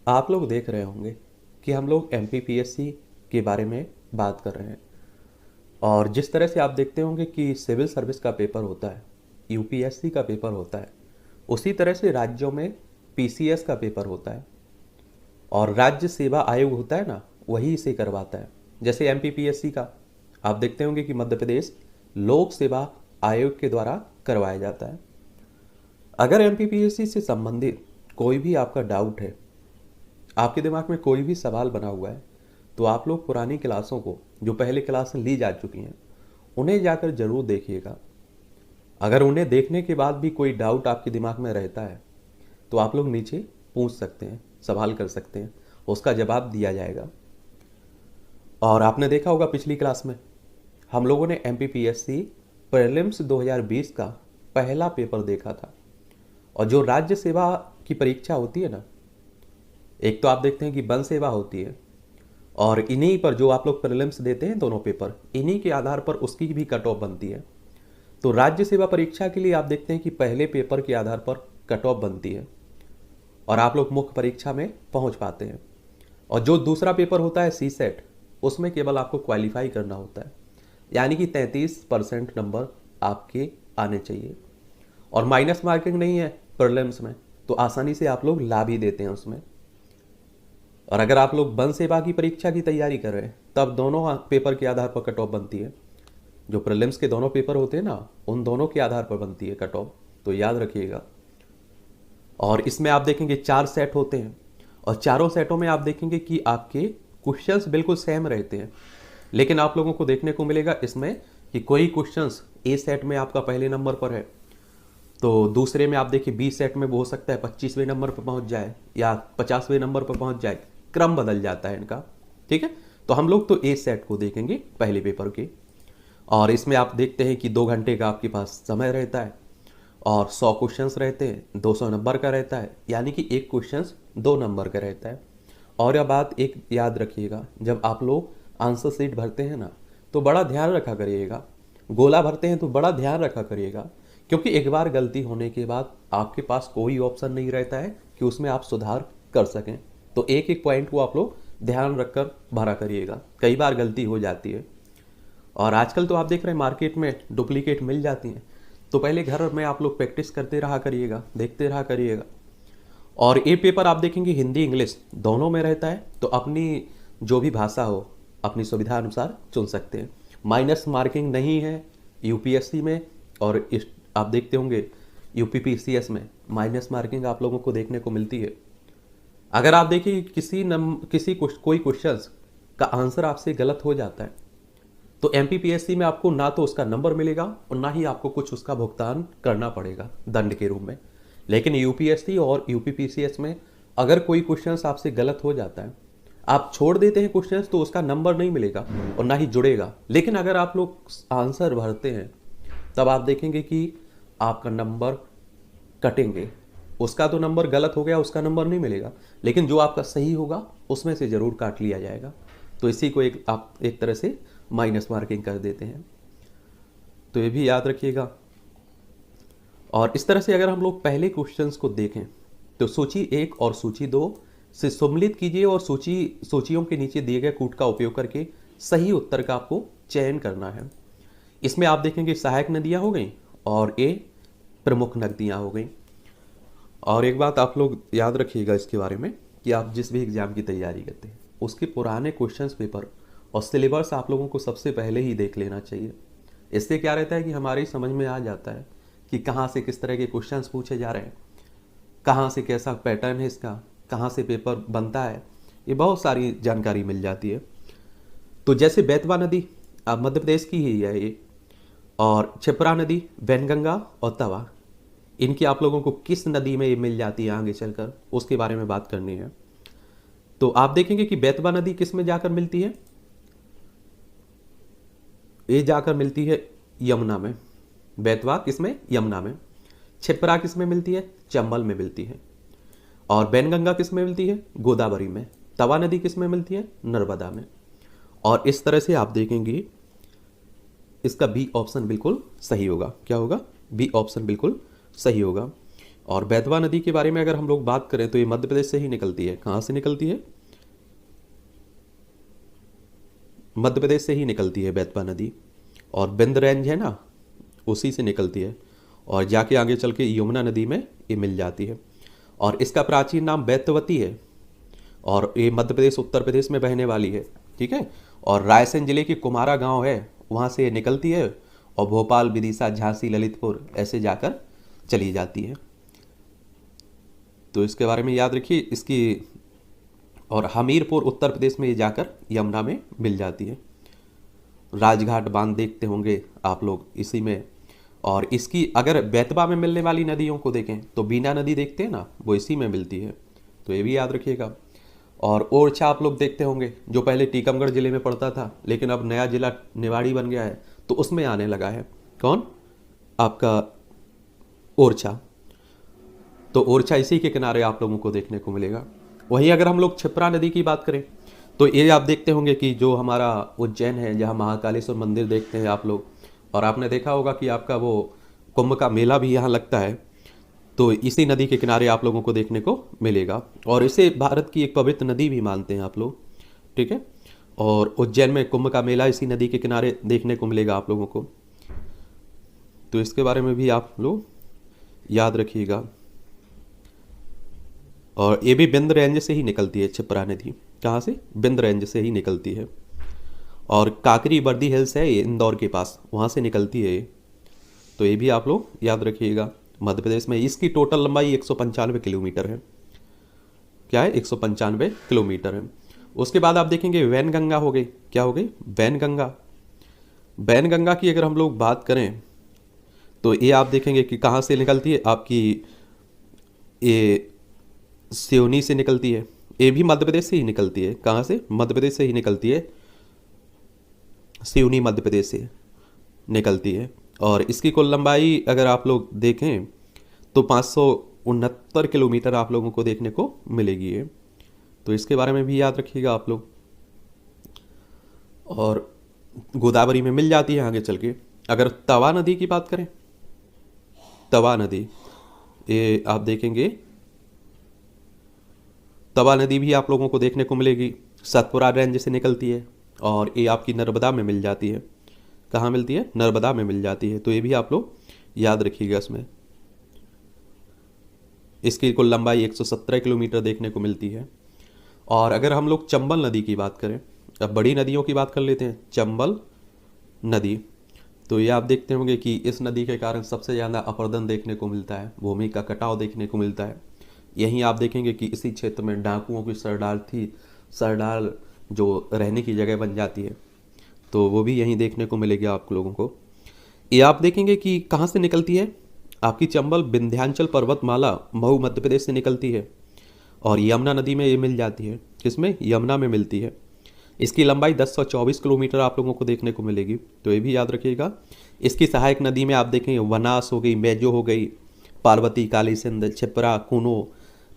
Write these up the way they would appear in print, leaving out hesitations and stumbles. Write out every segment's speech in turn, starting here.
आप लोग देख रहे होंगे कि हम लोग एमपीपीएससी के बारे में बात कर रहे हैं। और जिस तरह से आप देखते होंगे कि सिविल सर्विस का पेपर होता है, यूपीएससी का पेपर होता है, उसी तरह से राज्यों में पीसीएस का पेपर होता है और राज्य सेवा आयोग होता है ना, वही इसे करवाता है। जैसे एमपीपीएससी का आप देखते होंगे कि मध्य प्रदेश लोक सेवा आयोग के द्वारा करवाया जाता है। अगर एमपीपीएससी से संबंधित कोई भी आपका डाउट है, आपके दिमाग में कोई भी सवाल बना हुआ है, तो आप लोग पुरानी क्लासों को जो पहले क्लास ली जा चुकी हैं उन्हें जाकर जरूर देखिएगा। अगर उन्हें देखने के बाद भी कोई डाउट आपके दिमाग में रहता है तो आप लोग नीचे पूछ सकते हैं, सवाल कर सकते हैं, उसका जवाब दिया जाएगा। और आपने देखा होगा पिछली क्लास में हम लोगों ने एमपीपीएससी प्रीलिम्स 2020 का पहला पेपर देखा था। और जो राज्य सेवा की परीक्षा होती है ना, एक तो आप देखते हैं कि वन सेवा होती है और इन्हीं पर जो आप लोग प्रीलिम्स देते हैं दोनों पेपर, इन्हीं के आधार पर उसकी भी कट ऑफ बनती है। तो राज्य सेवा परीक्षा के लिए आप देखते हैं कि पहले पेपर के आधार पर कट ऑफ बनती है और आप लोग मुख्य परीक्षा में पहुंच पाते हैं। और जो दूसरा पेपर होता है सी सेट, उसमें केवल आपको क्वालिफाई करना होता है, यानी कि 33% नंबर आपके आने चाहिए और माइनस मार्किंग नहीं है प्रीलिम्स में, तो आसानी से आप लोग ला भी देते हैं उसमें। और अगर आप लोग वन सेवा की परीक्षा की तैयारी कर रहे हैं तब दोनों पेपर के आधार पर कट ऑफ बनती है। जो प्रीलिम्स के दोनों पेपर होते हैं ना, उन दोनों के आधार पर बनती है कट ऑफ, तो याद रखिएगा। और इसमें आप देखेंगे 4 सेट होते हैं और चारों सेटों में आप देखेंगे कि आपके क्वेश्चंस बिल्कुल सेम रहते हैं, लेकिन आप लोगों को देखने को मिलेगा इसमें कि कोई क्वेश्चंस ए सेट में आपका पहले नंबर पर है तो दूसरे में आप देखिए बी सेट में वो हो सकता है 25वें नंबर पर पहुंच जाए या 50वें नंबर पर पहुंच जाए, क्रम बदल जाता है इनका। ठीक है, तो हम लोग तो ए सेट को देखेंगे पहले पेपर के। और इसमें आप देखते हैं कि 2 घंटे का आपके पास समय रहता है और 100 क्वेश्चंस रहते हैं, 200 नंबर का रहता है, यानी कि एक क्वेश्चन 2 नंबर का रहता है। और यह बात एक याद रखिएगा, जब आप लोग आंसर शीट भरते हैं ना तो बड़ा ध्यान रखा करिएगा, गोला भरते हैं तो बड़ा ध्यान रखा करिएगा, क्योंकि एक बार गलती होने के बाद आपके पास कोई ऑप्शन नहीं रहता है कि उसमें आप सुधार कर सकें। तो एक एक पॉइंट को आप लोग ध्यान रखकर भरा करिएगा, कई बार गलती हो जाती है। और आजकल तो आप देख रहे हैं मार्केट में डुप्लीकेट मिल जाती हैं, तो पहले घर में आप लोग प्रैक्टिस करते रहा करिएगा, देखते रहा करिएगा। और ये पेपर आप देखेंगे हिंदी इंग्लिश दोनों में रहता है, तो अपनी जो भी भाषा हो अपनी सुविधा अनुसार चुन सकते हैं। माइनस मार्किंग नहीं है यूपीएससी में, और इस आप देखते होंगे यूपीपीसीएस में माइनस मार्किंग आप लोगों को देखने को मिलती है। अगर आप देखिए कोई क्वेश्चन का आंसर आपसे गलत हो जाता है तो एमपीपीएससी में आपको ना तो उसका नंबर मिलेगा और ना ही आपको कुछ उसका भुगतान करना पड़ेगा दंड के रूप में। लेकिन यूपीएससी और यूपीपीसीएस में अगर कोई क्वेश्चन आपसे गलत हो जाता है, आप छोड़ देते हैं क्वेश्चन, तो उसका नंबर नहीं मिलेगा और ना ही जुड़ेगा। लेकिन अगर आप लोग आंसर भरते हैं तब आप देखेंगे कि आपका नंबर कटेंगे। उसका तो नंबर गलत हो गया, उसका नंबर नहीं मिलेगा, लेकिन जो आपका सही होगा उसमें से जरूर काट लिया जाएगा। तो इसी को आप एक तरह से माइनस मार्किंग कर देते हैं, तो ये भी याद रखिएगा। और इस तरह से अगर हम लोग पहले क्वेश्चंस को देखें तो सूची 1 और सूची 2 से सम्मिलित कीजिए और सूचियों के नीचे दिए गए कूट का उपयोग करके सही उत्तर का आपको चयन करना है। इसमें आप देखेंगे सहायक नदियां हो गई और ए प्रमुख नदियां हो गई। और एक बात आप लोग याद रखिएगा इसके बारे में कि आप जिस भी एग्जाम की तैयारी करते हैं उसके पुराने क्वेश्चंस पेपर और सिलेबस आप लोगों को सबसे पहले ही देख लेना चाहिए। इससे क्या रहता है कि हमारी समझ में आ जाता है कि कहाँ से किस तरह के क्वेश्चंस पूछे जा रहे हैं, कहाँ से कैसा पैटर्न है इसका, कहाँ से पेपर बनता है, ये बहुत सारी जानकारी मिल जाती है। तो जैसे बेतवा नदी मध्य प्रदेश की ही है ये, और क्षिप्रा नदी, वैनगंगा और तवा, इनकी आप लोगों को किस नदी में ये मिल जाती है आगे चलकर उसके बारे में बात करनी है। तो आप देखेंगे कि बेतवा नदी किस में जाकर मिलती है, ये जाकर मिलती है यमुना में। बेतवा किसमें, यमुना में। क्षिप्रा किस में मिलती है, चंबल में मिलती है। और वैनगंगा किस में मिलती है, गोदावरी में। तवा नदी किस में मिलती है, नर्मदा में। और इस तरह से आप देखेंगे इसका बी ऑप्शन बिल्कुल सही होगा। क्या होगा, बी ऑप्शन बिल्कुल सही होगा। और बेतवा नदी के बारे में अगर हम लोग बात करें तो ये मध्य प्रदेश से ही निकलती है। कहाँ से निकलती है? मध्य प्रदेश से ही निकलती है बेतवा नदी। और बिंद रेंज है ना, उसी से निकलती है और जाके आगे चल के यमुना नदी में ये मिल जाती है। और इसका प्राचीन नाम बेतवती है और ये मध्य प्रदेश उत्तर प्रदेश में बहने वाली है। ठीक है। और रायसेन जिले की कुमारा गांव है, वहाँ से ये निकलती है और भोपाल, विदिशा, झांसी, ललितपुर ऐसे जाकर चली जाती है। तो इसके बारे में याद रखिए इसकी। और हमीरपुर उत्तर प्रदेश में ये जाकर यमुना में मिल जाती है। राजघाट बांध देखते होंगे आप लोग इसी में। और इसकी अगर बेतवा में मिलने वाली नदियों को देखें तो बीना नदी देखते हैं ना, वो इसी में मिलती है, तो ये भी याद रखिएगा। और ओरछा आप लोग देखते होंगे, जो पहले टीकमगढ़ जिले में पड़ता था लेकिन अब नया जिला निवाड़ी बन गया है, तो उसमें आने लगा है। कौन? आपका ओरछा। तो ओरछा इसी के किनारे आप लोगों को देखने को मिलेगा। वहीं अगर हम लोग क्षिप्रा नदी की बात करें तो ये आप देखते होंगे कि जो हमारा उज्जैन है, जहाँ महाकालेश्वर मंदिर देखते हैं आप लोग, और आपने देखा होगा कि आपका वो कुंभ का मेला भी यहाँ लगता है, तो इसी नदी के किनारे आप लोगों को देखने को मिलेगा। और इसे भारत की एक पवित्र नदी भी मानते हैं आप लोग। ठीक है। और उज्जैन में कुंभ का मेला इसी नदी के किनारे देखने को मिलेगा आप लोगों को, तो इसके बारे में भी आप लोग याद रखिएगा। और ये भी बिंद रेंज से ही निकलती है क्षिप्रा नदी। कहाँ से? बिंद रेंज से ही निकलती है। और काकरी बर्दी हिल्स है ये इंदौर के पास, वहाँ से निकलती है ये, तो ये भी आप लोग याद रखिएगा। मध्य प्रदेश में इसकी टोटल लंबाई 195 किलोमीटर है। क्या है? 195 किलोमीटर है। उसके बाद आप देखेंगे वैनगंगा हो गई। क्या हो गई? वैनगंगा। वैनगंगा की अगर हम लोग बात करें तो ये आप देखेंगे कि कहाँ से निकलती है आपकी, ये सिवनी से निकलती है। ये भी मध्य प्रदेश से ही निकलती है। कहाँ से? मध्य प्रदेश से ही निकलती है, सिवनी मध्य प्रदेश से निकलती है। और इसकी कुल लंबाई अगर आप लोग देखें तो 569 किलोमीटर आप लोगों को देखने को मिलेगी है, तो इसके बारे में भी याद रखिएगा आप लोग। और गोदावरी में मिल जाती है आगे चल के। अगर तवा नदी की बात करें, तवा नदी, ये आप देखेंगे तवा नदी भी आप लोगों को देखने को मिलेगी, सतपुरा रेंज से निकलती है और ये आपकी नर्मदा में मिल जाती है। कहाँ मिलती है? नर्मदा में मिल जाती है, तो ये भी आप लोग याद रखिएगा इसमें। इसकी कुल लंबाई 117 किलोमीटर देखने को मिलती है। और अगर हम लोग चंबल नदी की बात करें, अब बड़ी नदियों की बात कर लेते हैं, चंबल नदी, तो ये आप देखते होंगे कि इस नदी के कारण सबसे ज़्यादा अपरदन देखने को मिलता है, भूमि का कटाव देखने को मिलता है। यहीं आप देखेंगे कि इसी क्षेत्र में डाकुओं की सरदार जो रहने की जगह बन जाती है, तो वो भी यहीं देखने को मिलेगी आप लोगों को। ये आप देखेंगे कि कहाँ से निकलती है आपकी चंबल, विंध्याचल पर्वतमाला, मऊ मध्य प्रदेश से निकलती है और यमुना नदी में ये मिल जाती है। किसमें? यमुना में मिलती है। इसकी लंबाई 1024 किलोमीटर आप लोगों को देखने को मिलेगी, तो ये भी याद रखिएगा। इसकी सहायक नदी में आप देखेंगे वनास हो गई, मेजो हो गई, पार्वती, काली सिंध, छिपरा, कूनो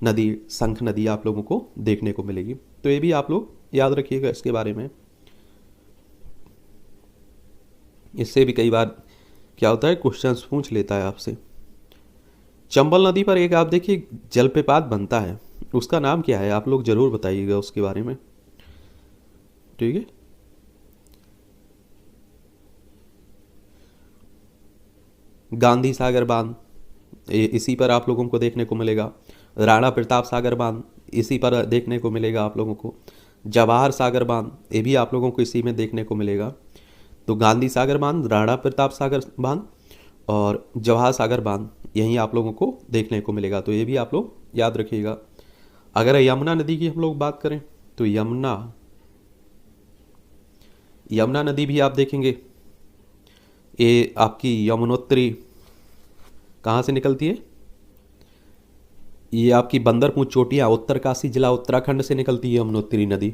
नदी, शंख नदी आप लोगों को देखने को मिलेगी, तो ये भी आप लोग याद रखिएगा इसके बारे में। इससे भी कई बार क्या होता है, क्वेश्चंस पूछ लेता है आपसे। चंबल नदी पर एक आप देखिए जलप्रपात बनता है, उसका नाम क्या है आप लोग जरूर बताइएगा उसके बारे में। ठीक है। गांधी सागर बांध, इसी पर आप लोगों को देखने को मिलेगा। राणा प्रताप सागर बांध, इसी पर देखने को मिलेगा आप लोगों को। जवाहर सागर बांध, ये भी आप लोगों को इसी में देखने को मिलेगा। तो गांधी सागर बांध, राणा प्रताप सागर बांध और जवाहर सागर बांध यहीं आप लोगों को देखने को मिलेगा, तो ये भी आप लोग याद रखिएगा। अगर यमुना नदी की हम लोग बात करें तो यमुना नदी भी आप देखेंगे, ये आपकी यमुनोत्री कहाँ से निकलती है? ये आपकी बंदरपुर चोटियाँ, उत्तरकाशी जिला उत्तराखंड से निकलती है यमुनोत्री नदी।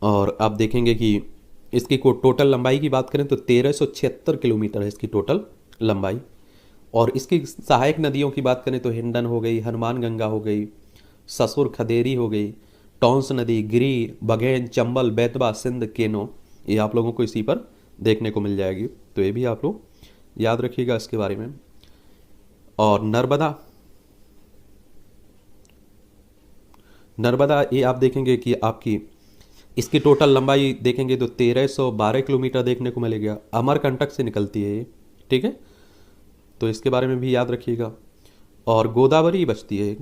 और आप देखेंगे कि इसकी को टोटल लंबाई की बात करें तो 1376 किलोमीटर है इसकी टोटल लंबाई। और इसकी सहायक नदियों की बात करें तो हिंडन हो गई, हनुमान गंगा हो गई, ससुर खदेरी हो गई, टॉन्स नदी, गिरी, बघेल, चंबल, बेतवा, सिंध, केनो, ये आप लोगों को इसी पर देखने को मिल जाएगी, तो ये भी आप लोग याद रखिएगा इसके बारे में। और नर्मदा, नर्मदा ये आप देखेंगे कि आपकी इसकी टोटल लंबाई देखेंगे तो 1312 किलोमीटर देखने को मिलेगा। अमरकंटक से निकलती है ये, ठीक है, तो इसके बारे में भी याद रखिएगा। और गोदावरी बचती है,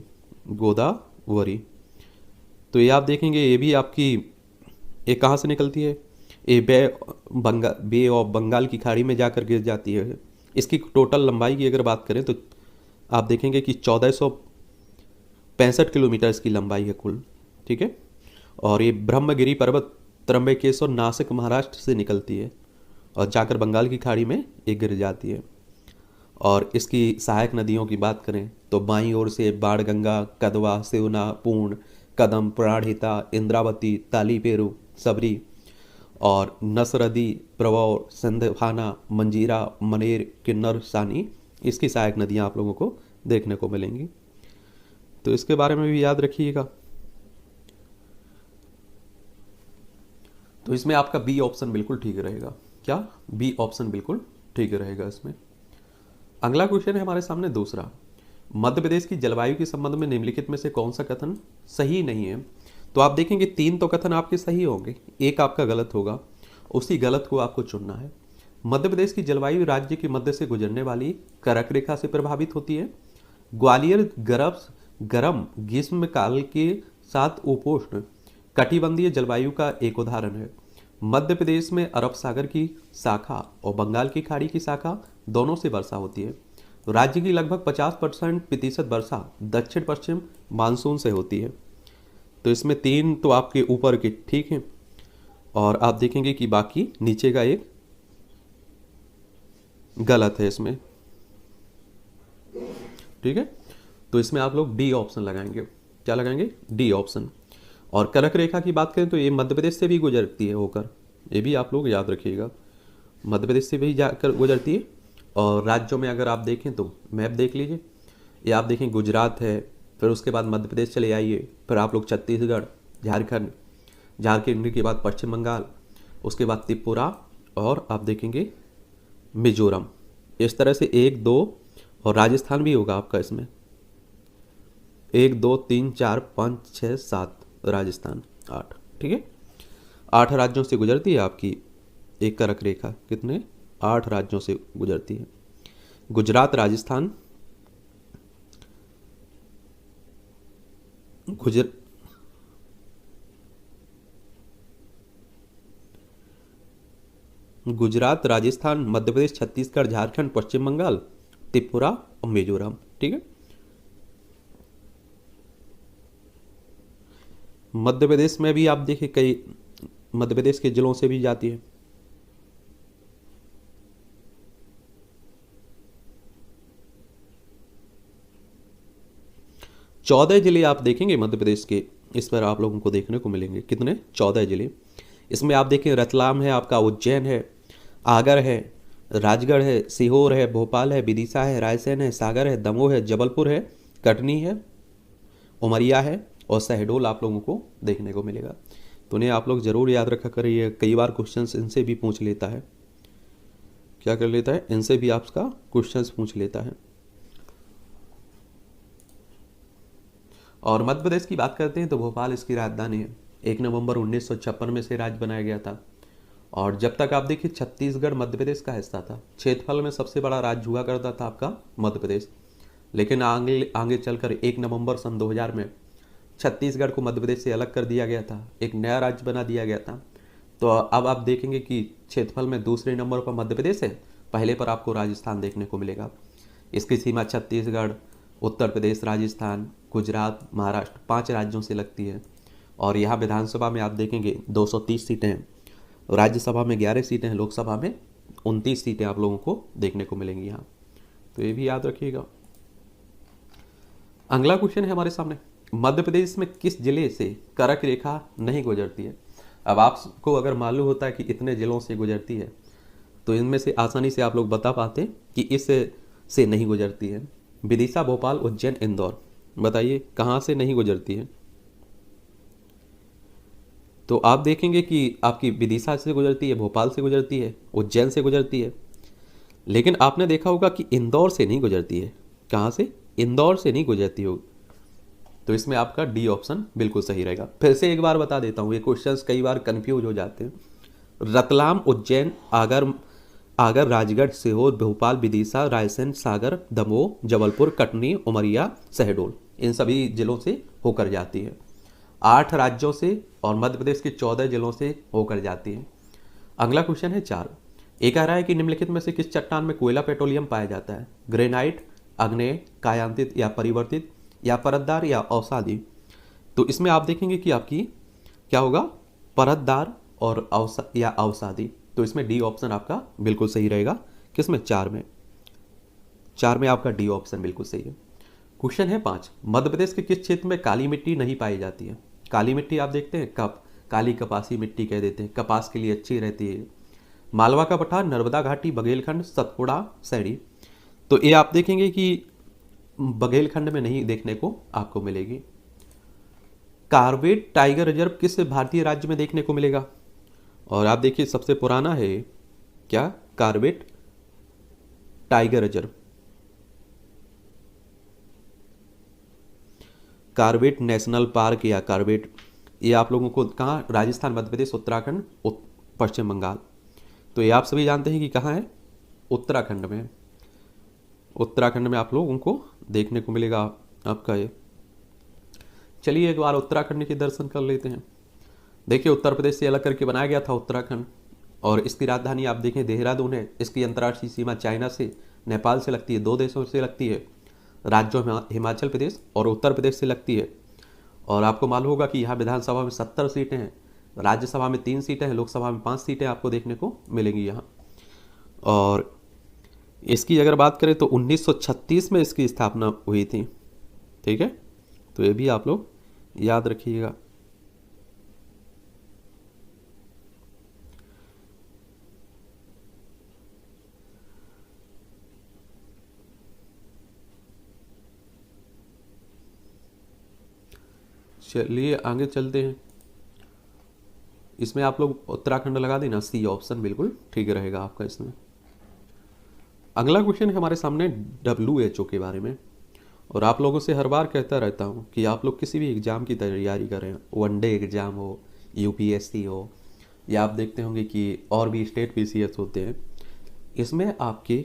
गोदावरी, तो ये आप देखेंगे ये भी आपकी, ये कहाँ से निकलती है, ये बे ऑफ बंगाल की खाड़ी में जाकर गिर जाती है। इसकी टोटल लंबाई की अगर बात करें तो आप देखेंगे कि 1465 किलोमीटर इसकी लंबाई है कुल, ठीक है। और ये ब्रह्मगिरी पर्वत त्र्यंबकेश्वर नासिक महाराष्ट्र से निकलती है और जाकर बंगाल की खाड़ी में ये गिर जाती है। और इसकी सहायक नदियों की बात करें तो बाईं ओर से बाणगंगा, कदवा, सेवना, पूर्ण, कदम, प्राणहिता, इंद्रावती, तालीपेरू, सबरी और नसरदी, प्रवौर, संदभाना, मंजीरा, मनेर, किन्नर, सानी, इसकी सहायक नदियाँ आप लोगों को देखने को मिलेंगी। तो इसके बारे में भी याद रखिएगा। तो इसमें आपका बी ऑप्शन बिल्कुल ठीक रहेगा। क्या? बी ऑप्शन बिल्कुल ठीक रहेगा इसमें। अगला क्वेश्चन है हमारे सामने दूसरा, मध्य प्रदेश की जलवायु के संबंध में निम्नलिखित में से कौन सा कथन सही नहीं है? तो आप देखेंगे 3 तो कथन आपके सही होंगे, एक आपका गलत होगा, उसी गलत को आपको चुनना है। मध्य प्रदेश की जलवायु राज्य के मध्य से गुजरने वाली कर्क रेखा से प्रभावित होती है। ग्वालियर गर्म ग्रीष्म काल के साथ उपोष्ण कटिबंधीय जलवायु का एक उदाहरण है। मध्य प्रदेश में अरब सागर की शाखा और बंगाल की खाड़ी की शाखा दोनों से वर्षा होती है। राज्य की लगभग 50% वर्षा दक्षिण पश्चिम मानसून से होती है। तो इसमें 3 तो आपके ऊपर के ठीक हैं और आप देखेंगे कि बाकी नीचे का एक गलत है इसमें, ठीक है। तो इसमें आप लोग डी ऑप्शन लगाएंगे। क्या लगाएंगे? D option. और कर्क रेखा की बात करें तो ये मध्य प्रदेश से भी गुजरती है होकर, ये भी आप लोग याद रखिएगा, मध्य प्रदेश से भी जाकर गुजरती है। और राज्यों में अगर आप देखें तो मैप देख लीजिए, ये आप देखें गुजरात है, फिर उसके बाद मध्य प्रदेश चले आइए, फिर आप लोग छत्तीसगढ़, झारखंड, झारखंड के बाद पश्चिम बंगाल, उसके बाद त्रिपुरा और आप देखेंगे मिजोरम। इस तरह से 1 2 और राजस्थान भी होगा आपका इसमें, 1 2 3 4 5 6 7 राजस्थान 8, ठीक है। 8 राज्यों से गुजरती है आपकी एक कर्क रेखा, कितने? 8 राज्यों से गुजरती है। गुजरात, राजस्थान, गुजरात, राजस्थान, मध्य प्रदेश, छत्तीसगढ़, झारखंड, पश्चिम बंगाल, त्रिपुरा और मिजोरम, ठीक है। मध्य प्रदेश में भी आप देखिए कई मध्य प्रदेश के जिलों से भी जाती है। चौदह जिले आप देखेंगे मध्य प्रदेश के, इस पर आप लोगों को देखने को मिलेंगे, कितने? 14 जिले। इसमें आप देखें रतलाम है, आपका उज्जैन है, आगर है, राजगढ़ है, सीहोर है, भोपाल है, विदिशा है, रायसेन है, सागर है, दमोह है, जबलपुर है, कटनी है, उमरिया है और शहडोल आप लोगों को देखने को मिलेगा। तो उन्हें आप लोग जरूर याद रखा करिए, कई बार क्वेश्चंस इनसे भी पूछ लेता है। क्या कर लेता है? इनसे भी आपका क्वेश्चंस पूछ लेता है। और मध्य प्रदेश की बात करते हैं तो भोपाल इसकी राजधानी है। 1 नवंबर 1956 में से राज्य बनाया गया था। और जब तक आप देखिए छत्तीसगढ़ मध्य प्रदेश का हिस्सा था। क्षेत्रफल में सबसे बड़ा राज्य हुआ करता था आपका मध्य प्रदेश, लेकिन आगे चलकर 1 नवंबर सन 2000 में छत्तीसगढ़ को मध्य प्रदेश से अलग कर दिया गया था, एक नया राज्य बना दिया गया था। तो अब आप देखेंगे कि क्षेत्रफल में दूसरे नंबर पर मध्य प्रदेश है, पहले पर आपको राजस्थान देखने को मिलेगा। इसकी सीमा छत्तीसगढ़, उत्तर प्रदेश, राजस्थान, गुजरात, महाराष्ट्र 5 राज्यों से लगती है। और यहाँ विधानसभा में आप देखेंगे 230 सीटें हैं, राज्यसभा में 11 सीटें हैं, लोकसभा में 29 सीटें आप लोगों को देखने को मिलेंगी यहाँ। तो ये भी याद रखिएगा। अगला क्वेश्चन है हमारे सामने, मध्य प्रदेश में किस जिले से कर्क रेखा नहीं गुजरती है? अब आपको अगर मालूम होता है कि इतने जिलों से गुजरती है तो इनमें से आसानी से आप लोग बता पाते कि इस से नहीं गुजरती है। विदिशा, भोपाल, उज्जैन, इंदौर, बताइए कहाँ से नहीं गुजरती है? तो आप देखेंगे कि आपकी विदिशा से गुजरती है, भोपाल से गुजरती है, उज्जैन से गुजरती है, लेकिन आपने देखा होगा कि इंदौर से नहीं गुजरती है। कहाँ से? इंदौर से नहीं गुजरती होगी। तो इसमें आपका डी ऑप्शन बिल्कुल सही रहेगा। फिर से एक बार बता देता हूँ, ये क्वेश्चंस कई बार कंफ्यूज हो जाते हैं। रतलाम, उज्जैन, आगर, राजगढ़, सीहोर, भोपाल, विदिशा, रायसेन, सागर, दमोह, जबलपुर, कटनी, उमरिया, शहडोल, इन सभी जिलों से होकर जाती है। 8 राज्यों से और मध्य प्रदेश के 14 जिलों से होकर जाती है। अगला क्वेश्चन है 4। ये कह रहा है कि निम्नलिखित में से किस चट्टान में कोयला पेट्रोलियम पाया जाता है? ग्रेनाइट, आग्नेय, कायांतित या परिवर्तित, या परतदार या अवसादी। तो इसमें आप देखेंगे कि आपकी क्या होगा, परतदार और अवसादी। तो इसमें डी ऑप्शन आपका बिल्कुल सही रहेगा। किसमें? 4 में। 4 में आपका डी ऑप्शन बिल्कुल सही है। क्वेश्चन है 5। मध्य प्रदेश के किस क्षेत्र में काली मिट्टी नहीं पाई जाती है? काली मिट्टी आप देखते हैं, काली कपासी मिट्टी कह देते हैं, कपास के लिए अच्छी रहती है। मालवा का पठार, नर्मदा घाटी, बघेलखंड, सतपुड़ा, सैरी। तो ये आप देखेंगे कि बघेलखंड में नहीं देखने को आपको मिलेगी। कार्बेट टाइगर रिजर्व किस भारतीय राज्य में देखने को मिलेगा? और आप देखिए सबसे पुराना है क्या, Corbett tiger reserve. Corbett national park या कार्बेट, ये आप लोगों को कहाँ? राजस्थान, मध्य प्रदेश, उत्तराखंड, पश्चिम बंगाल। तो ये आप सभी जानते हैं कि कहाँ है? उत्तराखंड में। उत्तराखंड में आप लोगों को देखने को मिलेगा आपका ये। चलिए एक बार उत्तराखंड के दर्शन कर लेते हैं। देखिए उत्तर प्रदेश से अलग करके बनाया गया था उत्तराखंड, और इसकी राजधानी आप देखें देहरादून है। इसकी अंतर्राष्ट्रीय सीमा चाइना से, नेपाल से लगती है, 2 देशों से लगती है। राज्यों हिमाचल प्रदेश और उत्तर प्रदेश से लगती है। और आपको मालूम होगा कि यहाँ विधानसभा में 70 सीटें हैं, राज्यसभा में 3 सीटें हैं, लोकसभा में 5 सीटें आपको देखने को मिलेंगी यहाँ। और इसकी अगर बात करें तो 1936 में इसकी स्थापना हुई थी। ठीक है, तो ये भी आप लोग याद रखिएगा। चलिए आगे चलते हैं। इसमें आप लोग उत्तराखंड लगा देना, सी ऑप्शन बिल्कुल ठीक रहेगा आपका इसमें। अगला क्वेश्चन है हमारे सामने WHO के बारे में। और आप लोगों से हर बार कहता रहता हूँ कि आप लोग किसी भी एग्ज़ाम की तैयारी करें, वनडे एग्ज़ाम हो, UPSC हो, या आप देखते होंगे कि और भी स्टेट PCS होते हैं, इसमें आपके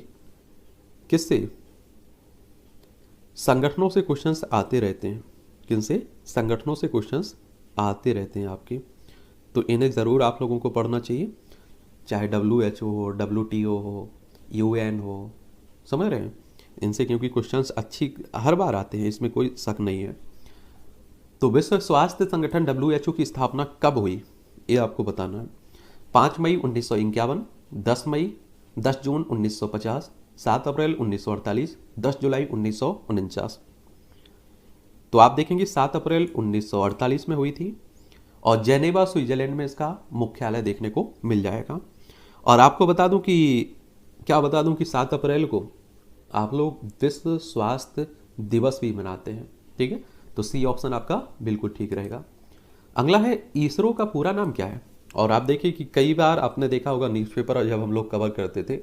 किससे संगठनों से क्वेश्चंस आते रहते हैं। किनसे? संगठनों से क्वेश्चंस आते रहते हैं आपके। तो इन्हें ज़रूर आप लोगों को पढ़ना चाहिए, चाहे WHO हो, WTO हो, UN हो, समझ रहे हैं इनसे, क्योंकि क्वेश्चंस अच्छी हर बार आते हैं, इसमें कोई शक नहीं है। तो विश्व स्वास्थ्य संगठन WHO की स्थापना कब हुई, ये आपको बताना है। 5 मई 1951, 10 जून 1950, 7 अप्रैल 1948, 10 जुलाई 1949। तो आप देखेंगे 7 अप्रैल 1948 में हुई थी, और जेनेवा स्विट्जरलैंड में इसका मुख्यालय देखने को मिल जाएगा। और आपको बता दूं कि 7 अप्रैल को आप लोग विश्व स्वास्थ्य दिवस भी मनाते हैं। ठीक है, तो सी ऑप्शन आपका बिल्कुल ठीक रहेगा। अगला है इसरो का पूरा नाम क्या है? और आप देखिए कि कई बार आपने देखा होगा न्यूज़पेपर जब हम लोग कवर करते थे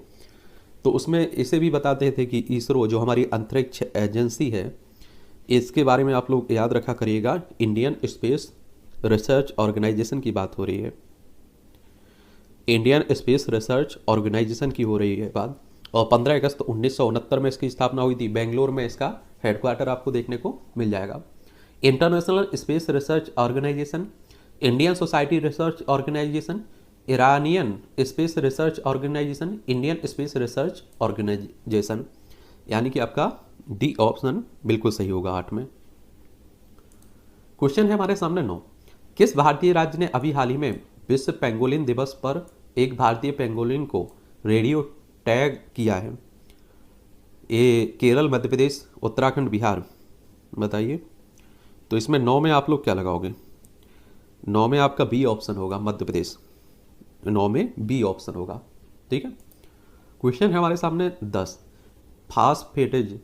तो उसमें इसे भी बताते थे कि इसरो जो हमारी अंतरिक्ष एजेंसी है, इसके बारे में आप लोग याद रखा करिएगा, इंडियन स्पेस रिसर्च ऑर्गेनाइजेशन की बात हो रही है। इंडियन स्पेस रिसर्च ऑर्गेनाइजेशन की हो रही है बात। और 15 अगस्त 1969 में इसकी स्थापना हुई थी। बेंगलोर में इसका हेडक्वार्टर आपको देखने को मिल जाएगा। International space research organisation, Indian society research organisation, Iranian space research organisation, Indian space research organisation, यानी कि आपका डी ऑप्शन बिल्कुल सही होगा 8 में। क्वेश्चन है हमारे सामने 9। किस भारतीय राज्य ने अभी हाल ही में विश्व पेंगोलिन दिवस पर एक भारतीय पेंगोलिन को रेडियो टैग किया है? ये केरल, मध्य प्रदेश, उत्तराखंड, बिहार, बताइए। तो इसमें 9 में आप लोग क्या लगाओगे? 9 में आपका बी ऑप्शन होगा, मध्य प्रदेश। 9 में बी ऑप्शन होगा। ठीक है। क्वेश्चन है हमारे सामने 10। फास्फेटेज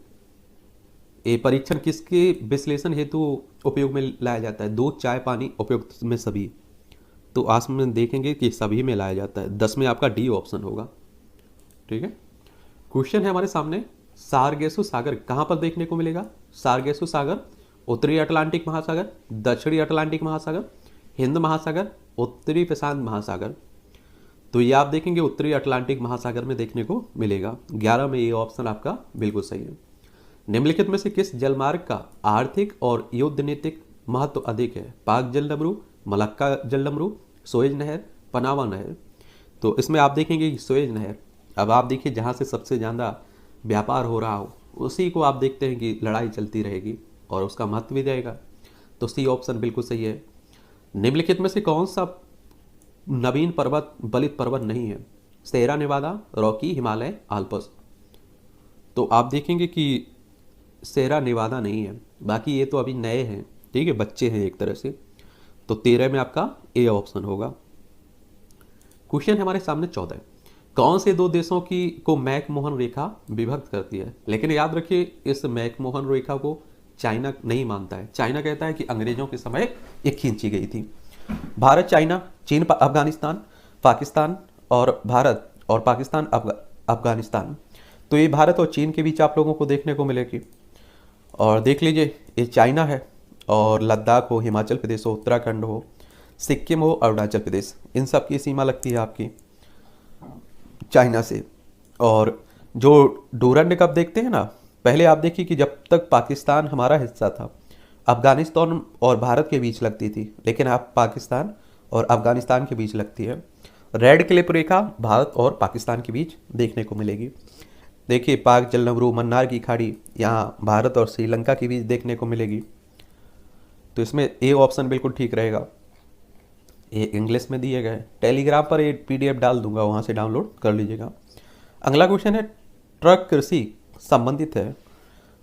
ये परीक्षण किसके विश्लेषण हेतु उपयोग में लाया जाता है? दूध, चाय, पानी, उपयुक्त में सभी। तो आज में देखेंगे कि सभी में लाया जाता है। 10 में आपका डी ऑप्शन होगा। ठीक है। क्वेश्चन है हमारे सामने सारगेसु सागर कहाँ पर देखने को मिलेगा? सारगेसु सागर उत्तरी अटलांटिक महासागर, दक्षिणी अटलांटिक महासागर, हिंद महासागर, उत्तरी प्रशांत महासागर। तो ये आप देखेंगे उत्तरी अटलांटिक महासागर में देखने को मिलेगा। 11 में ये ऑप्शन आपका बिल्कुल सही है। निम्नलिखित में से किस जलमार्ग का आर्थिक और युद्ध नीतिक महत्व अधिक है? पाक जलडमरू, मलक्का जलडमरू, सुएज नहर, पनामा नहर। तो इसमें आप देखेंगे कि सुएज नहर। अब आप देखिए जहाँ से सबसे ज़्यादा व्यापार हो रहा हो उसी को आप देखते हैं कि लड़ाई चलती रहेगी और उसका महत्व भी रहेगा। तो सी ऑप्शन बिल्कुल सही है। निम्नलिखित में से कौन सा नवीन पर्वत बलित पर्वत नहीं है? सेरा नेवादा, रॉकी, हिमालय, आल्प्स। तो आप देखेंगे कि सेरा नेवादा नहीं है, बाकी ये तो अभी नए हैं, ठीक है, बच्चे हैं एक तरह से। तो 13 में आपका ए ऑप्शन होगा। क्वेश्चन हमारे सामने 14। कौन से दो देशों की को मैकमोहन रेखा विभक्त करती है? लेकिन याद रखिए इस मैकमोहन रेखा को चाइना नहीं मानता है। चाइना कहता है कि अंग्रेजों के समय ये खींची गई थी। भारत, चाइना, चीन, अफगानिस्तान, पाकिस्तान और भारत और पाकिस्तान, अफगानिस्तान। तो ये भारत और चीन के बीच आप लोगों को देखने को मिलेगी। और देख लीजिए ये चाइना है और लद्दाख हो, हिमाचल प्रदेश हो, उत्तराखंड हो, सिक्किम हो, अरुणाचल प्रदेश, इन सब की सीमा लगती है आपकी चाइना से। और जो डूरंड कप देखते हैं ना, पहले आप देखिए कि जब तक पाकिस्तान हमारा हिस्सा था अफगानिस्तान और भारत के बीच लगती थी, लेकिन अब पाकिस्तान और अफगानिस्तान के बीच लगती है। रेड क्लिप रेखा भारत और पाकिस्तान के बीच देखने को मिलेगी। देखिए पाक जलडमरू, मन्नार की खाड़ी यहाँ भारत और श्रीलंका के बीच देखने को मिलेगी। तो इसमें ए ऑप्शन बिल्कुल ठीक रहेगा। ये इंग्लिश में दिए गए, टेलीग्राम पर ये पीडीएफ डाल दूंगा, वहाँ से डाउनलोड कर लीजिएगा। अगला क्वेश्चन है ट्रक कृषि संबंधित है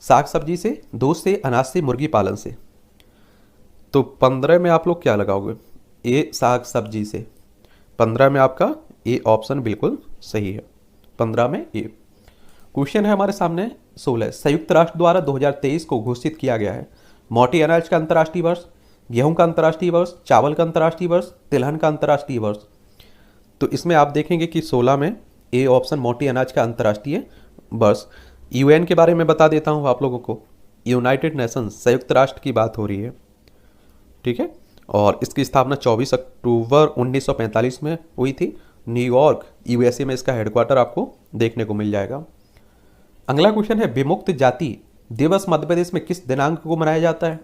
साग सब्जी से, दूध से, अनाज से, मुर्गी पालन से। तो 15 में आप लोग क्या लगाओगे? ए साग सब्जी से। 15 में आपका ए ऑप्शन बिल्कुल सही है। 15 में ए। क्वेश्चन है हमारे सामने 16। संयुक्त राष्ट्र द्वारा 2023 को घोषित किया गया है मोटी अनाज का अंतर्राष्ट्रीय वर्ष, गेहूं का अंतर्राष्ट्रीय वर्ष, चावल का अंतर्राष्ट्रीय वर्ष, तिलहन का अंतर्राष्ट्रीय वर्ष। तो इसमें आप देखेंगे कि 16 में ए ऑप्शन मोटी अनाज का अंतर्राष्ट्रीय वर्ष। यूएन के बारे में बता देता हूँ आप लोगों को। यूनाइटेड नेशंस, संयुक्त राष्ट्र की बात हो रही है, ठीक है। और इसकी स्थापना 24 अक्टूबर 1945 में हुई थी। न्यूयॉर्क यूएसए में इसका हेडक्वार्टर आपको देखने को मिल जाएगा। अगला क्वेश्चन है विमुक्त जाति दिवस मध्य प्रदेश में किस दिनांक को मनाया जाता है?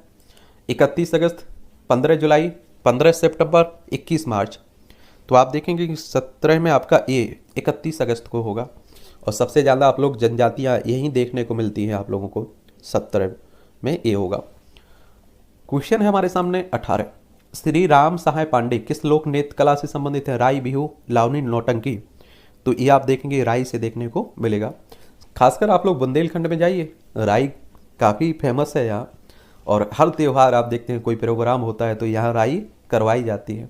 31 अगस्त, 15 जुलाई, 15 सितंबर, 21 मार्च। तो आप देखेंगे कि 17 में आपका ए 31 अगस्त को होगा। और सबसे ज़्यादा आप लोग जनजातियाँ यही देखने को मिलती हैं आप लोगों को। 17 में ए होगा। क्वेश्चन है हमारे सामने 18। श्री राम सहाय पांडे किस लोक नृत्य कला से संबंधित है? राई, बिहू, लावनी, नौटंकी। तो ये आप देखेंगे राई से देखने को मिलेगा। खासकर आप लोग बुंदेलखंड में जाइए, राई काफ़ी फेमस है यहाँ। और हर त्यौहार आप देखते हैं कोई प्रोग्राम होता है तो यहाँ राई करवाई जाती है।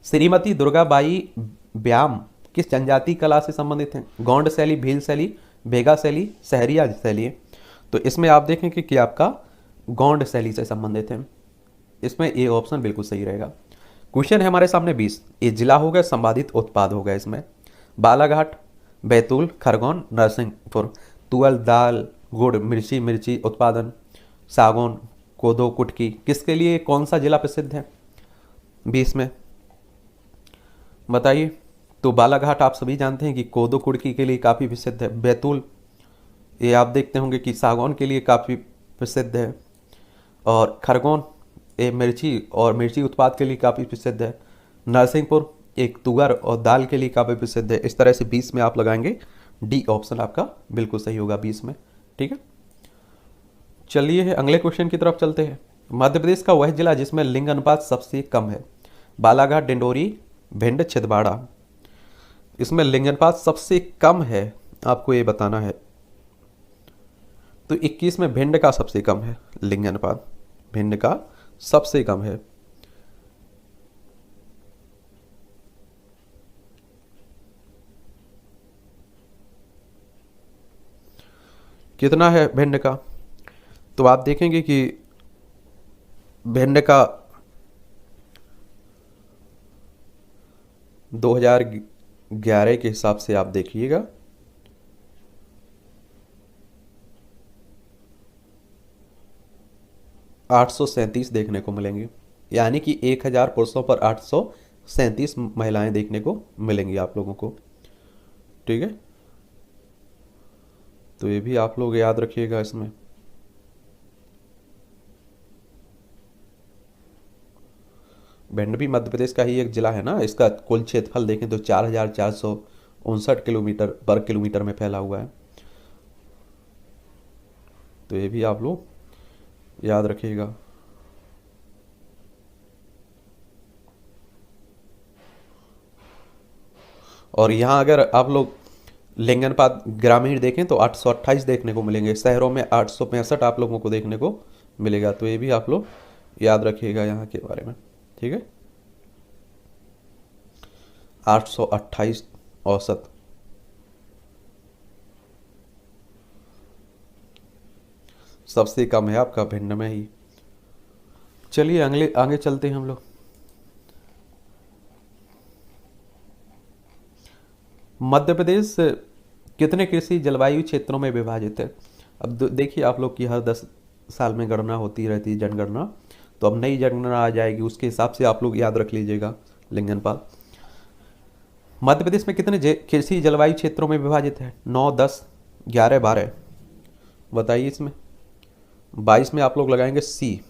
श्रीमती दुर्गाबाई व्यायाम किस जनजाति कला से संबंधित हैं? गौंड शैली, भील शैली, भेगा शैली, सहरिया शैली। तो इसमें आप देखेंगे कि आपका गौंड शैली से संबंधित है। इसमें ए ऑप्शन बिल्कुल सही रहेगा। क्वेश्चन है हमारे सामने 20। ये जिला हो गया, संपादित उत्पाद हो गया इसमें। बालाघाट, बैतूल, खरगोन, नरसिंहपुर। तुअल, दाल, गुड़, मिर्ची उत्पादन, सागौन, कोदो, कुटकी। किसके लिए कौन सा जिला प्रसिद्ध है 20 में? बताइए। तो बालाघाट आप सभी जानते हैं कि कोदो कुटकी के लिए काफ़ी प्रसिद्ध है। बैतूल ये आप देखते होंगे कि सागौन के लिए काफ़ी प्रसिद्ध है। और खरगोन ये मिर्ची उत्पाद के लिए काफ़ी प्रसिद्ध है। नरसिंहपुर एक तुअर और दाल के लिए काफ़ी प्रसिद्ध है। इस तरह से 20 में आप लगाएंगे डी ऑप्शन आपका बिल्कुल सही होगा 20 में, ठीक है। चलिए अगले क्वेश्चन की तरफ चलते हैं। मध्य प्रदेश का वह जिला जिसमें लिंग अनुपात सबसे कम है? बालाघाट, डिंडोरी, भिंड, छिंदवाड़ा। इसमें लिंग अनुपात सबसे कम है, आपको ये बताना है। तो 21 में भिंड का सबसे कम है लिंग अनुपात, भिंड का सबसे कम है। कितना है भिंड का? तो आप देखेंगे कि भिंड का 2011 के हिसाब से आप देखिएगा 837 देखने को मिलेंगे, यानी कि 1000 पुरुषों पर 837 महिलाएं देखने को मिलेंगी आप लोगों को। ठीक है, तो ये भी आप लोग याद रखिएगा इसमें। भिंड भी मध्य प्रदेश का ही एक जिला है ना, इसका कुल क्षेत्रफल देखें तो 4459 किलोमीटर वर्ग किलोमीटर में फैला हुआ है। तो ये भी आप लोग याद रखिएगा। और यहाँ अगर आप लोग लिंगानुपात ग्रामीण देखें तो 828 देखने को मिलेंगे, शहरों में 865 आप लोगों को देखने को मिलेगा। तो ये भी आप लोग याद रखिएगा यहाँ के बारे में। ठीक है, 828 औसत। सबसे कम है आपका भिंड में ही। चलिए अगले आगे चलते हैं हम लोग। मध्य प्रदेश कितने कृषि जलवायु क्षेत्रों में विभाजित है? अब देखिए आप लोग की हर 10 साल में गणना होती रहती है, जनगणना। तो अब नई जनगणना आ जाएगी, उसके हिसाब से आप लोग याद रख लीजिएगा लिंगानुपात। मध्य प्रदेश में कितने कृषि जलवायु क्षेत्रों में विभाजित है? 9, 10, 11, 12 बताइए। इसमें 22 में आप लोग लगाएंगे सी,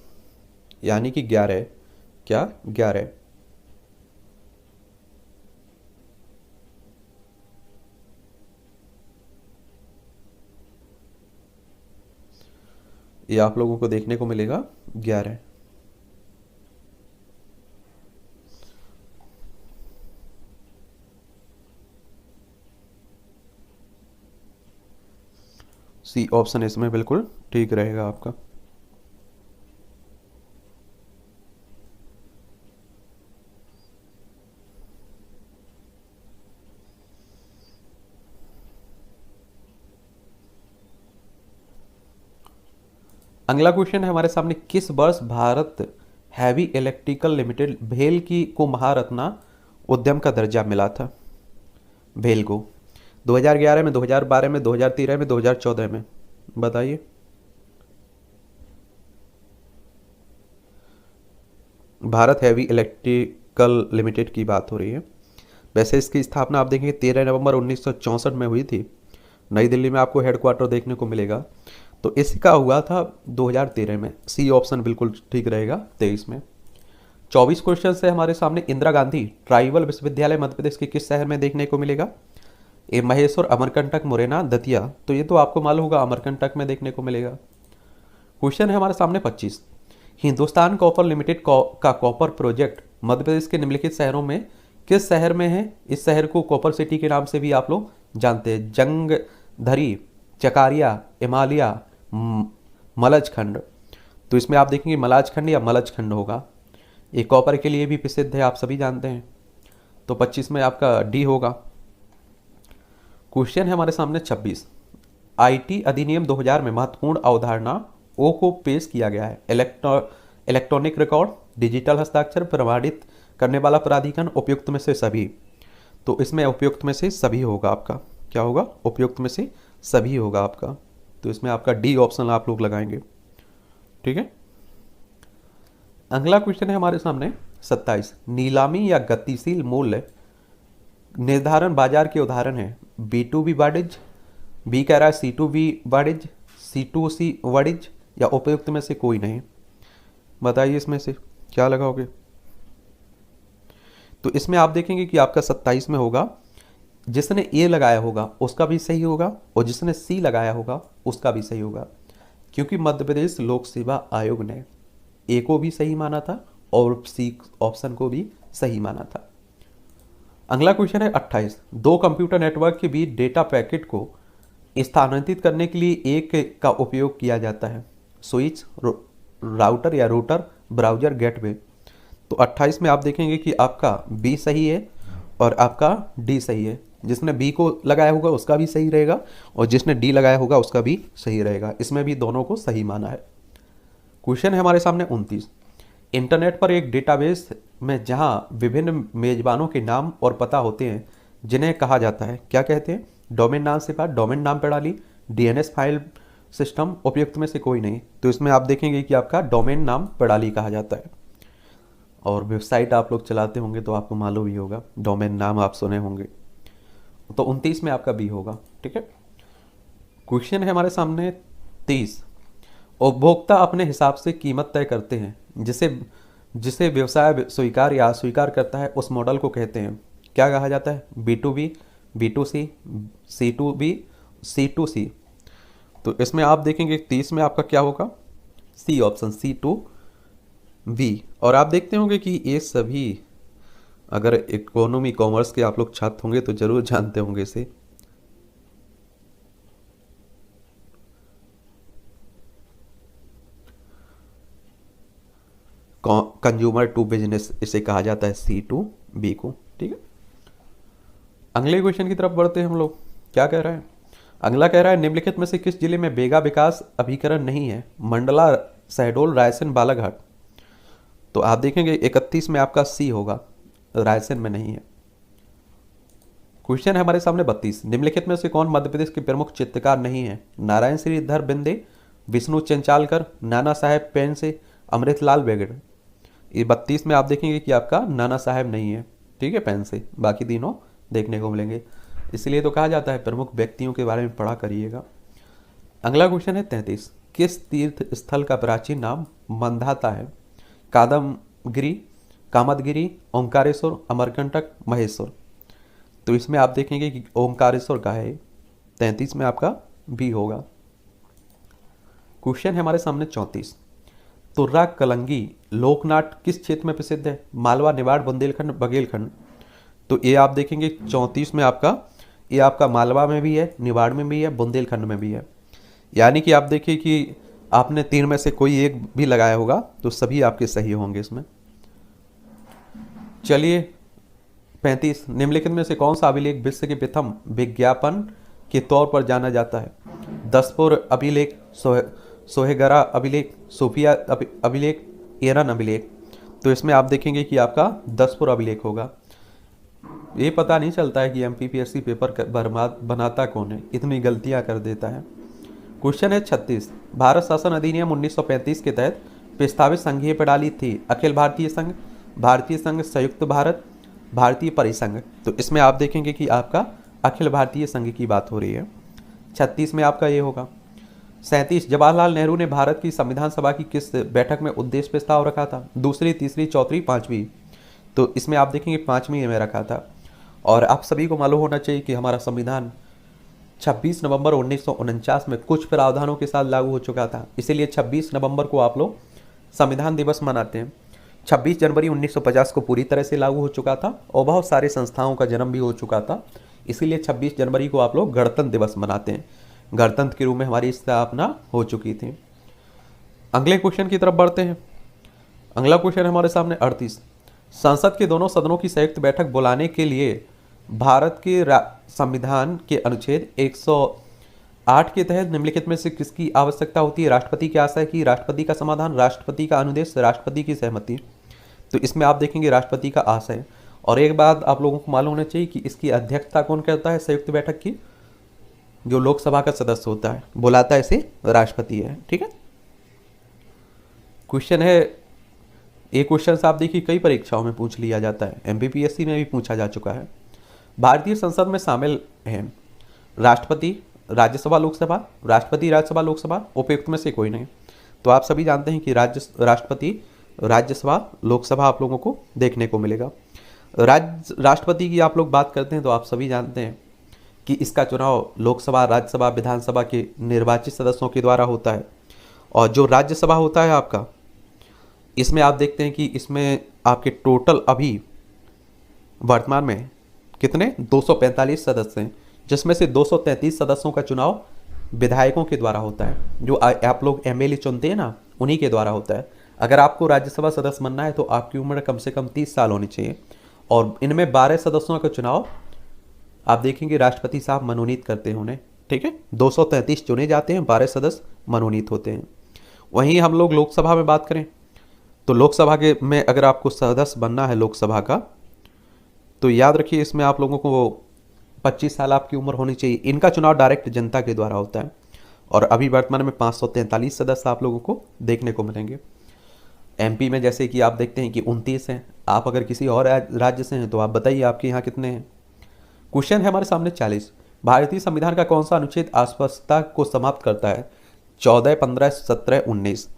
यानी कि 11। क्या 11? ये आप लोगों को देखने को मिलेगा 11। सी ऑप्शन इसमें बिल्कुल ठीक रहेगा आपका। अगला क्वेश्चन है हमारे सामने, किस वर्ष भारत हैवी इलेक्ट्रिकल लिमिटेड भेल को महारत्ना उद्यम का दर्जा मिला था? भेल को 2011 में, 2012 में, 2013 में, 2014 में बताइए। भारत हैवी इलेक्ट्रिकल लिमिटेड की बात हो रही है। वैसे इसकी स्थापना आप देखेंगे 13 नवंबर 1964 में हुई थी। नई दिल्ली में आपको हेडक्वार्टर देखने को मिलेगा। तो इसका हुआ था 2013 में। सी ऑप्शन बिल्कुल ठीक रहेगा 23 में। 24 क्वेश्चन है हमारे सामने, इंदिरा गांधी ट्राइबल विश्वविद्यालय मध्य प्रदेश के किस शहर में देखने को मिलेगा? ये महेश्वर, अमरकंटक, मुरैना, दतिया। तो ये तो आपको मालूम होगा अमरकंटक में देखने को मिलेगा। क्वेश्चन है हमारे सामने 25, हिंदुस्तान कॉपर लिमिटेड का कॉपर प्रोजेक्ट मध्य प्रदेश के निम्नलिखित शहरों में किस शहर में है? इस शहर को कॉपर सिटी के नाम से भी आप लोग जानते हैं। जंगधरी, चकारिया, इमालिया, मलजखंड। तो इसमें आप देखेंगे मलाजखंड या मलजखंड होगा। ये कॉपर के लिए भी प्रसिद्ध है, आप सभी जानते हैं। तो 25 में आपका डी होगा। क्वेश्चन है हमारे सामने 26, आईटी अधिनियम 2000 में महत्वपूर्ण अवधारणा ओ को पेश किया गया है। इलेक्ट्रॉनिक रिकॉर्ड, डिजिटल हस्ताक्षर, प्रमाणित करने वाला प्राधिकरण, उपयुक्त में से सभी। तो इसमें उपयुक्त में से सभी होगा आपका। क्या होगा? उपयुक्त में से सभी होगा आपका। तो इसमें आपका डी ऑप्शन आप लोग लगाएंगे। ठीक है, अगला क्वेश्चन है हमारे सामने 27, नीलामी या गतिशील मूल्य निर्धारण बाजार के उदाहरण है। B2B वाणिज्य, बी कह रहा है C2B वाणिज्य, C2C वाणिज्य, या उपयुक्त में से कोई नहीं। बताइए इसमें से क्या लगाओगे? तो इसमें आप देखेंगे कि आपका 27 में होगा, जिसने ए लगाया होगा उसका भी सही होगा और जिसने सी लगाया होगा उसका भी सही होगा, क्योंकि मध्य प्रदेश लोक सेवा आयोग ने ए को भी सही माना था और सी ऑप्शन को भी सही माना था। अगला क्वेश्चन है 28, दो कंप्यूटर नेटवर्क के बीच डेटा पैकेट को स्थानांतरित करने के लिए एक का उपयोग किया जाता है। स्विच, राउटर या रूटर, ब्राउजर, गेटवे। तो 28 में आप देखेंगे कि आपका बी सही है और आपका डी सही है। जिसने बी को लगाया होगा उसका भी सही रहेगा और जिसने डी लगाया होगा उसका भी सही रहेगा। इसमें भी दोनों को सही माना है। क्वेश्चन है हमारे सामने 29, इंटरनेट पर एक डेटाबेस में जहां विभिन्न मेजबानों के नाम और पता होते हैं जिन्हें कहा जाता है, क्या कहते हैं? डोमेन नाम से बात, डोमेन नाम प्रणाली, डीएनएस फाइल सिस्टम उपयुक्त में से कोई नहीं। तो इसमें आप देखेंगे कि आपका डोमेन नाम प्रणाली कहा जाता है। और वेबसाइट आप लोग चलाते होंगे तो आपको मालूम ही होगा, डोमेन नाम आप सुने होंगे। तो 29 में आपका बी होगा। ठीक है। क्वेश्चन है हमारे सामने 30। उपभोक्ता अपने हिसाब से कीमत तय करते हैं, जिसे जिसे व्यवसाय स्वीकार या अस्वीकार करता है, उस मॉडल को कहते हैं, क्या कहा जाता है? B2B, B2C, C2B, C2C। तो इसमें आप देखेंगे 30 में आपका क्या होगा? C option, C2B। और आप देखते होंगे कि ये सभी, अगर इकोनॉमी कॉमर्स के आप लोग छात्र होंगे तो जरूर जानते होंगे इसे। कंज्यूमर टू बिजनेस इसे कहा जाता है, C2B को। ठीक है। अगले क्वेश्चन की तरफ बढ़ते हैं हम लोग। क्या कह रहा है? अगला कह रहा है, निम्नलिखित में से किस जिले में बेगा विकास अभिकरण नहीं है? मंडला, शहडोल, रायसेन, बालाघाट। तो आप देखेंगे 31 में आपका सी होगा, रायसेन में नहीं है। क्वेश्चन है हमारे सामने 32। निम्नलिखित में से कौन मध्य प्रदेश के प्रमुख चित्रकार नहीं है? नारायण श्रीधर बिंदे, विष्णु चंचालकर, नाना साहेब पेंसे, अमृतलाल बेगड़। ये 32 में आप देखेंगे कि आपका नाना साहेब नहीं है। ठीक है, पेन से, बाकी तीनों देखने को मिलेंगे। इसलिए तो कहा जाता है प्रमुख व्यक्तियों के बारे में पढ़ा करिएगा। अगला क्वेश्चन है 33। किस तीर्थ स्थल का प्राचीन नाम मंदाता है? कादमगिरी, कामदगिरी, ओंकारेश्वर, अमरकंटक, महेश्वर। तो इसमें आप देखेंगे कि ओंकारेश्वर का है। 33 में आपका बी होगा। क्वेश्चन है हमारे सामने 34। तुर्रा कलंगी लोकनाट किस क्षेत्र में प्रसिद्ध है? मालवा, निवाड़, बुंदेलखंड, बघेलखंड। तो ये आप देखेंगे 34 में आपका, ये आपका मालवा में भी है, निवाड़ में भी है, बुंदेलखंड में भी है। यानी कि आप देखिए कि आपने 3 में से कोई एक भी लगाया होगा तो सभी आपके सही होंगे इसमें। चलिए 35। निम्नलिखित में से कौन सा अभिलेख विश्व के प्रथम विज्ञापन के तौर पर जाना जाता है? दसपुर अभिलेख, सोहेगरा अभिलेख, सूफिया अभिलेख, एरन अभिलेख। तो इसमें आप देखेंगे कि आपका दसपुर अभिलेख होगा। ये पता नहीं चलता है कि MPPSC पेपर बर्बाद बनाता कौन है, इतनी गलतियां कर देता है। क्वेश्चन है 36। भारत शासन अधिनियम 1935 के तहत प्रस्तावित संघीय प्रणाली थी अखिल भारतीय संघ, भारतीय संघ, संयुक्त भारत, भारतीय परिसंघ। तो इसमें आप देखेंगे कि आपका अखिल भारतीय संघ की बात हो रही है। 36 में आपका ये होगा। 37। जवाहरलाल नेहरू ने भारत की संविधान सभा की किस बैठक में उद्देश्य प्रस्ताव रखा था? दूसरी, तीसरी, चौथी, पांचवी। तो इसमें आप देखेंगे 5वीं में रखा था। और आप सभी को मालूम होना चाहिए कि हमारा संविधान 26 नवंबर 1949 में कुछ प्रावधानों के साथ लागू हो चुका था। इसीलिए 26 नवंबर को आप लोग संविधान दिवस मनाते हैं। 26 जनवरी 1950 को पूरी तरह से लागू हो चुका था और बहुत सारे संस्थाओं का जन्म भी हो चुका था। इसीलिए 26 जनवरी को आप लोग गणतंत्र दिवस मनाते हैं। गणतंत्र के रूप में हमारी स्थापना हो चुकी थी। अगले क्वेश्चन की तरफ बढ़ते हैं। अगला क्वेश्चन हमारे सामने 38। संसद के दोनों सदनों की संयुक्त बैठक बुलाने के लिए भारत के संविधान के अनुच्छेद 108 के तहत निम्नलिखित में से किसकी आवश्यकता होती है? राष्ट्रपति के आशय की, राष्ट्रपति का समाधान, राष्ट्रपति का अनुदेश, राष्ट्रपति की सहमति। तो इसमें आप देखेंगे राष्ट्रपति का आशय। और एक बात आप लोगों को मालूम होना चाहिए कि इसकी अध्यक्षता कौन करता है संयुक्त बैठक की? जो लोकसभा का सदस्य होता है, बुलाता है इसे राष्ट्रपति है। ठीक है। क्वेश्चन है, ये क्वेश्चन आप देखिए कई परीक्षाओं में पूछ लिया जाता है, MPPSC में भी पूछा जा चुका है। भारतीय संसद में शामिल हैं राष्ट्रपति, राज्यसभा, लोकसभा, राष्ट्रपति, राज्यसभा, लोकसभा, उपयुक्त में से कोई नहीं। तो आप सभी जानते हैं कि राष्ट्रपति, राज्यसभा, लोकसभा आप लोगों को देखने को मिलेगा। राष्ट्रपति की आप लोग बात करते हैं तो आप सभी जानते हैं कि इसका चुनाव लोकसभा, राज्यसभा, विधानसभा के निर्वाचित सदस्यों के द्वारा होता है। और जो राज्यसभा होता है आपका, इसमें आप देखते हैं कि इसमें आपके टोटल अभी वर्तमान में कितने 245 सदस्य हैं, जिसमें से 233 सदस्यों का चुनाव विधायकों के द्वारा होता है। जो आप लोग MLA चुनते हैं ना, उन्हीं के द्वारा होता है। अगर आपको राज्यसभा सदस्य बनना है तो आपकी उम्र कम से कम 30 साल होनी चाहिए। और इनमें 12 सदस्यों का चुनाव आप देखेंगे राष्ट्रपति साहब मनोनीत करते हैं उन्हें। ठीक है, 233 चुने जाते हैं, 12 सदस्य मनोनीत होते हैं। वहीं हम लोग लोकसभा में बात करें तो लोकसभा के में अगर आपको सदस्य बनना है लोकसभा का, तो याद रखिए इसमें आप लोगों को 25 साल आपकी उम्र होनी चाहिए। इनका चुनाव डायरेक्ट जनता के द्वारा होता है। और अभी वर्तमान में 543 सदस्य आप लोगों को देखने को मिलेंगे। एमपी में जैसे कि आप देखते हैं कि 29 हैं। आप अगर किसी और राज्य से हैं तो आप बताइए आपके यहाँ कितने हैं। क्वेश्चन है हमारे सामने 40, भारतीय संविधान का कौन सा अनुच्छेद अस्पष्टता को समाप्त करता है? 14, 15, 17, 19।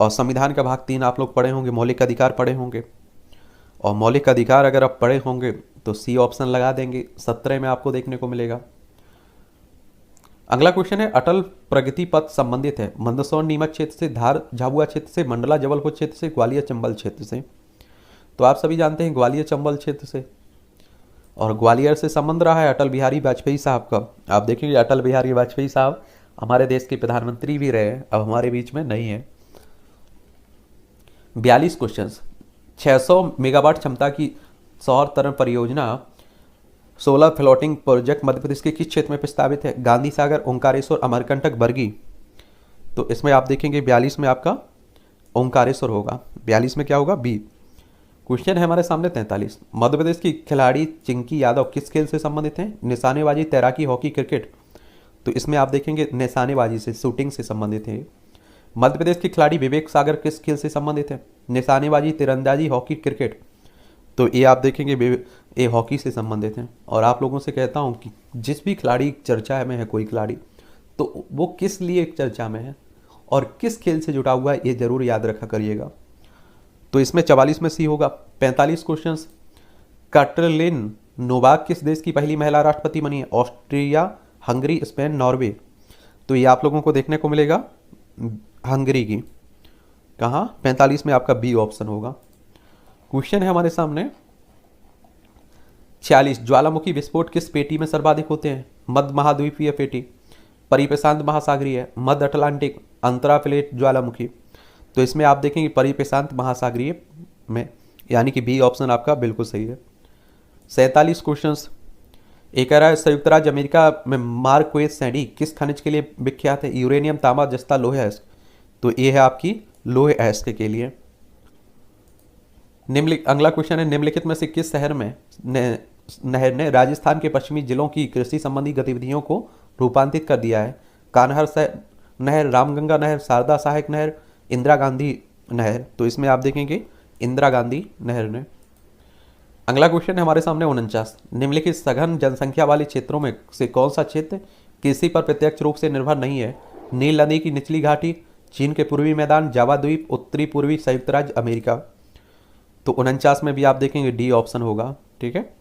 और संविधान का भाग 3 आप लोग पढ़े होंगे, मौलिक अधिकार पढ़े होंगे। और मौलिक अधिकार अगर आप पढ़े होंगे तो सी ऑप्शन लगा देंगे, 17 में आपको देखने को मिलेगा। अगला क्वेश्चन है, अटल प्रगति पथ संबंधित है मंदसौर नीमच क्षेत्र से, धार झाबुआ क्षेत्र से, मंडला जबलपुर क्षेत्र से, ग्वालियर चंबल क्षेत्र से। तो आप सभी जानते हैं ग्वालियर चंबल क्षेत्र से, और ग्वालियर से संबंध रहा है अटल बिहारी वाजपेयी साहब का। आप देखेंगे अटल बिहारी वाजपेयी साहब हमारे देश के प्रधानमंत्री भी रहे, अब हमारे बीच में नहीं है। 42 क्वेश्चन, 600 मेगावाट क्षमता की सौर तरंग परियोजना solar floating project Madhya Pradesh के किस क्षेत्र में प्रस्तावित है? गांधी सागर, ओंकारेश्वर, अमरकंटक, बरगी। तो इसमें आप देखेंगे 42 में आपका ओंकारेश्वर होगा। 42 में क्या होगा? बी। क्वेश्चन है हमारे सामने 43, मध्य प्रदेश की खिलाड़ी चिंकी यादव किस खेल से संबंधित हैं? निशानेबाजी, तैराकी, हॉकी, क्रिकेट। तो इसमें आप देखेंगे निशानेबाजी से, शूटिंग से संबंधित है। मध्य प्रदेश के खिलाड़ी विवेक सागर किस खेल से संबंधित है? निशानेबाजी, तीरंदाजी, हॉकी, क्रिकेट। तो ये आप देखेंगे ये हॉकी से संबंधित हैं। और आप लोगों से कहता हूँ कि जिस भी खिलाड़ी चर्चा में है, कोई खिलाड़ी, तो वो किस लिए चर्चा में है और किस खेल से जुड़ा हुआ है, ये जरूर याद रखा करिएगा। तो इसमें 44 में सी होगा। 45 क्वेश्चन, कैटरीन नोवाक किस देश की पहली महिला राष्ट्रपति बनी है? Austria, Hungary, Spain, Norway. तो ये आप लोगों को देखने को मिलेगा हंगरी की। कहाँ? 45 में आपका बी ऑप्शन होगा। क्वेश्चन है हमारे सामने 46, ज्वालामुखी विस्फोट किस पेटी में सर्वाधिक होते हैं? मध्य महाद्वीपीय पेटी, परिप्रशांत महासागरीय, मध्य अटलांटिक, अंतरा प्लेट ज्वालामुखी। तो इसमें आप देखेंगे परिप्रशांत महासागरीय में, यानी कि बी ऑप्शन आपका बिल्कुल सही है। 47 क्वेश्चन, एक कह रहा है संयुक्त राज्य अमेरिका में मार्क्वेस सैंडी किस खनिज के लिए विख्यात है? यूरेनियम, तांबा, जस्ता, लोहे अयस्क। तो ये है आपकी लोहे अयस्क के लिए। अगला क्वेश्चन है, निम्नलिखित में से किस शहर में नहर ने राजस्थान के पश्चिमी जिलों की कृषि संबंधी गतिविधियों को रूपांतरित कर दिया है? कान्हर नहर, रामगंगा नहर, शारदा सहायक नहर, इंदिरा गांधी नहर। तो इसमें आप देखेंगे इंदिरा गांधी नहर ने। अगला क्वेश्चन है हमारे सामने 49, निम्नलिखित सघन जनसंख्या वाले क्षेत्रों में से कौन सा क्षेत्र कृषि पर प्रत्यक्ष रूप से निर्भर नहीं है? नील नदी की निचली घाटी, चीन के पूर्वी मैदान, जावा द्वीप, उत्तरी पूर्वी संयुक्त राज्य अमेरिका। तो 49 में भी आप देखेंगे डी ऑप्शन होगा। ठीक है,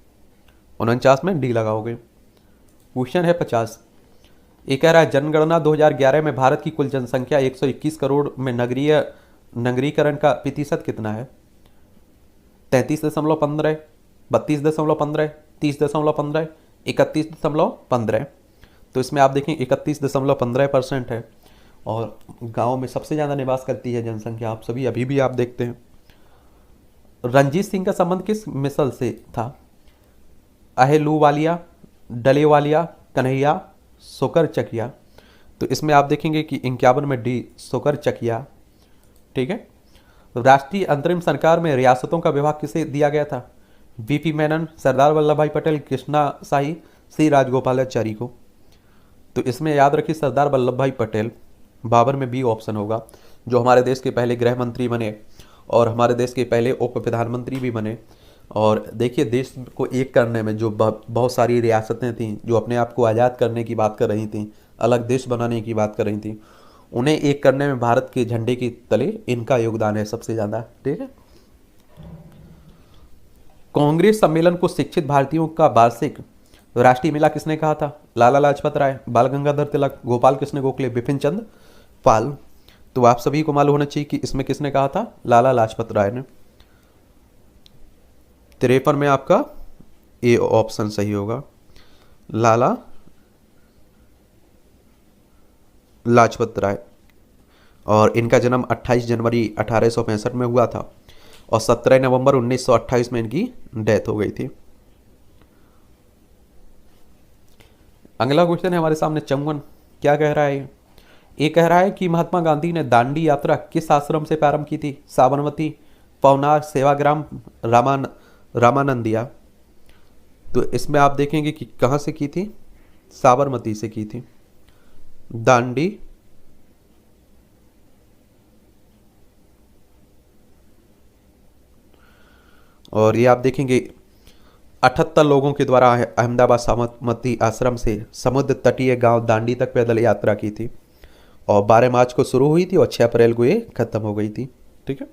49 में डी लगाओगे। क्वेश्चन है 50, ये कह रहा है जनगणना 2011 में भारत की कुल जनसंख्या 121 करोड़ में नगरीकरण का प्रतिशत कितना है? 33.15, 32.15, 30.15, 31.15। तो इसमें आप देखें 31.15% है। और गांव में सबसे ज़्यादा निवास करती है जनसंख्या, आप सभी अभी भी आप देखते हैं। रंजीत सिंह का संबंध किस मिसल से था? अहलूवालिया, डलेवालिया, कन्हैया, सोकर चकिया। तो इसमें आप देखेंगे कि 51 में डी सोकर चकिया। ठीक है, राष्ट्रीय अंतरिम सरकार में रियासतों का विभाग किसे दिया गया था? वीपी मेनन, सरदार वल्लभ भाई पटेल, कृष्णा शाही, सी राजगोपालाचारी को। तो इसमें याद रखिए सरदार वल्लभ भाई पटेल। 52 में बी ऑप्शन होगा, जो हमारे देश के पहले गृह मंत्री बने और हमारे देश के पहले उप प्रधानमंत्री भी बने। और देखिए देश को एक करने में जो बहुत सारी रियासतें थीं जो अपने आप को आज़ाद करने की बात कर रही थीं, अलग देश बनाने की बात कर रही थीं, उन्हें एक करने में भारत के झंडे के तले इनका योगदान है सबसे ज़्यादा। ठीक है, कांग्रेस सम्मेलन को शिक्षित भारतीयों का वार्षिक राष्ट्रीय मेला किसने कहा था? लाला लाजपत राय, बाल गंगाधर तिलक, गोपाल कृष्ण गोखले, बिपिन चंद्र पाल। तो आप सभी को मालूम होना चाहिए कि इसमें किसने कहा था? लाला लाजपत राय ने। 53 में आपका ए ऑप्शन सही होगा, लाला लाजपत राय। और इनका जन्म 28 जनवरी 1865 में हुआ था और 17 नवंबर 1928 में इनकी डेथ हो गई थी। अगला क्वेश्चन है हमारे सामने 54, क्या कह रहा है? ये कह रहा है कि महात्मा गांधी ने दांडी यात्रा किस आश्रम से प्रारंभ की थी? साबरमती, पवनार, सेवाग्राम, रामानंदिया। तो इसमें आप देखेंगे कि कहाँ से की थी? साबरमती से की थी। दांडी और ये आप देखेंगे 78 लोगों के द्वारा अहमदाबाद साबरमती आश्रम से समुद्र तटीय गांव दांडी तक पैदल यात्रा की थी और 12 मार्च को शुरू हुई थी और 6 अप्रैल को ये खत्म हो गई थी। ठीक है,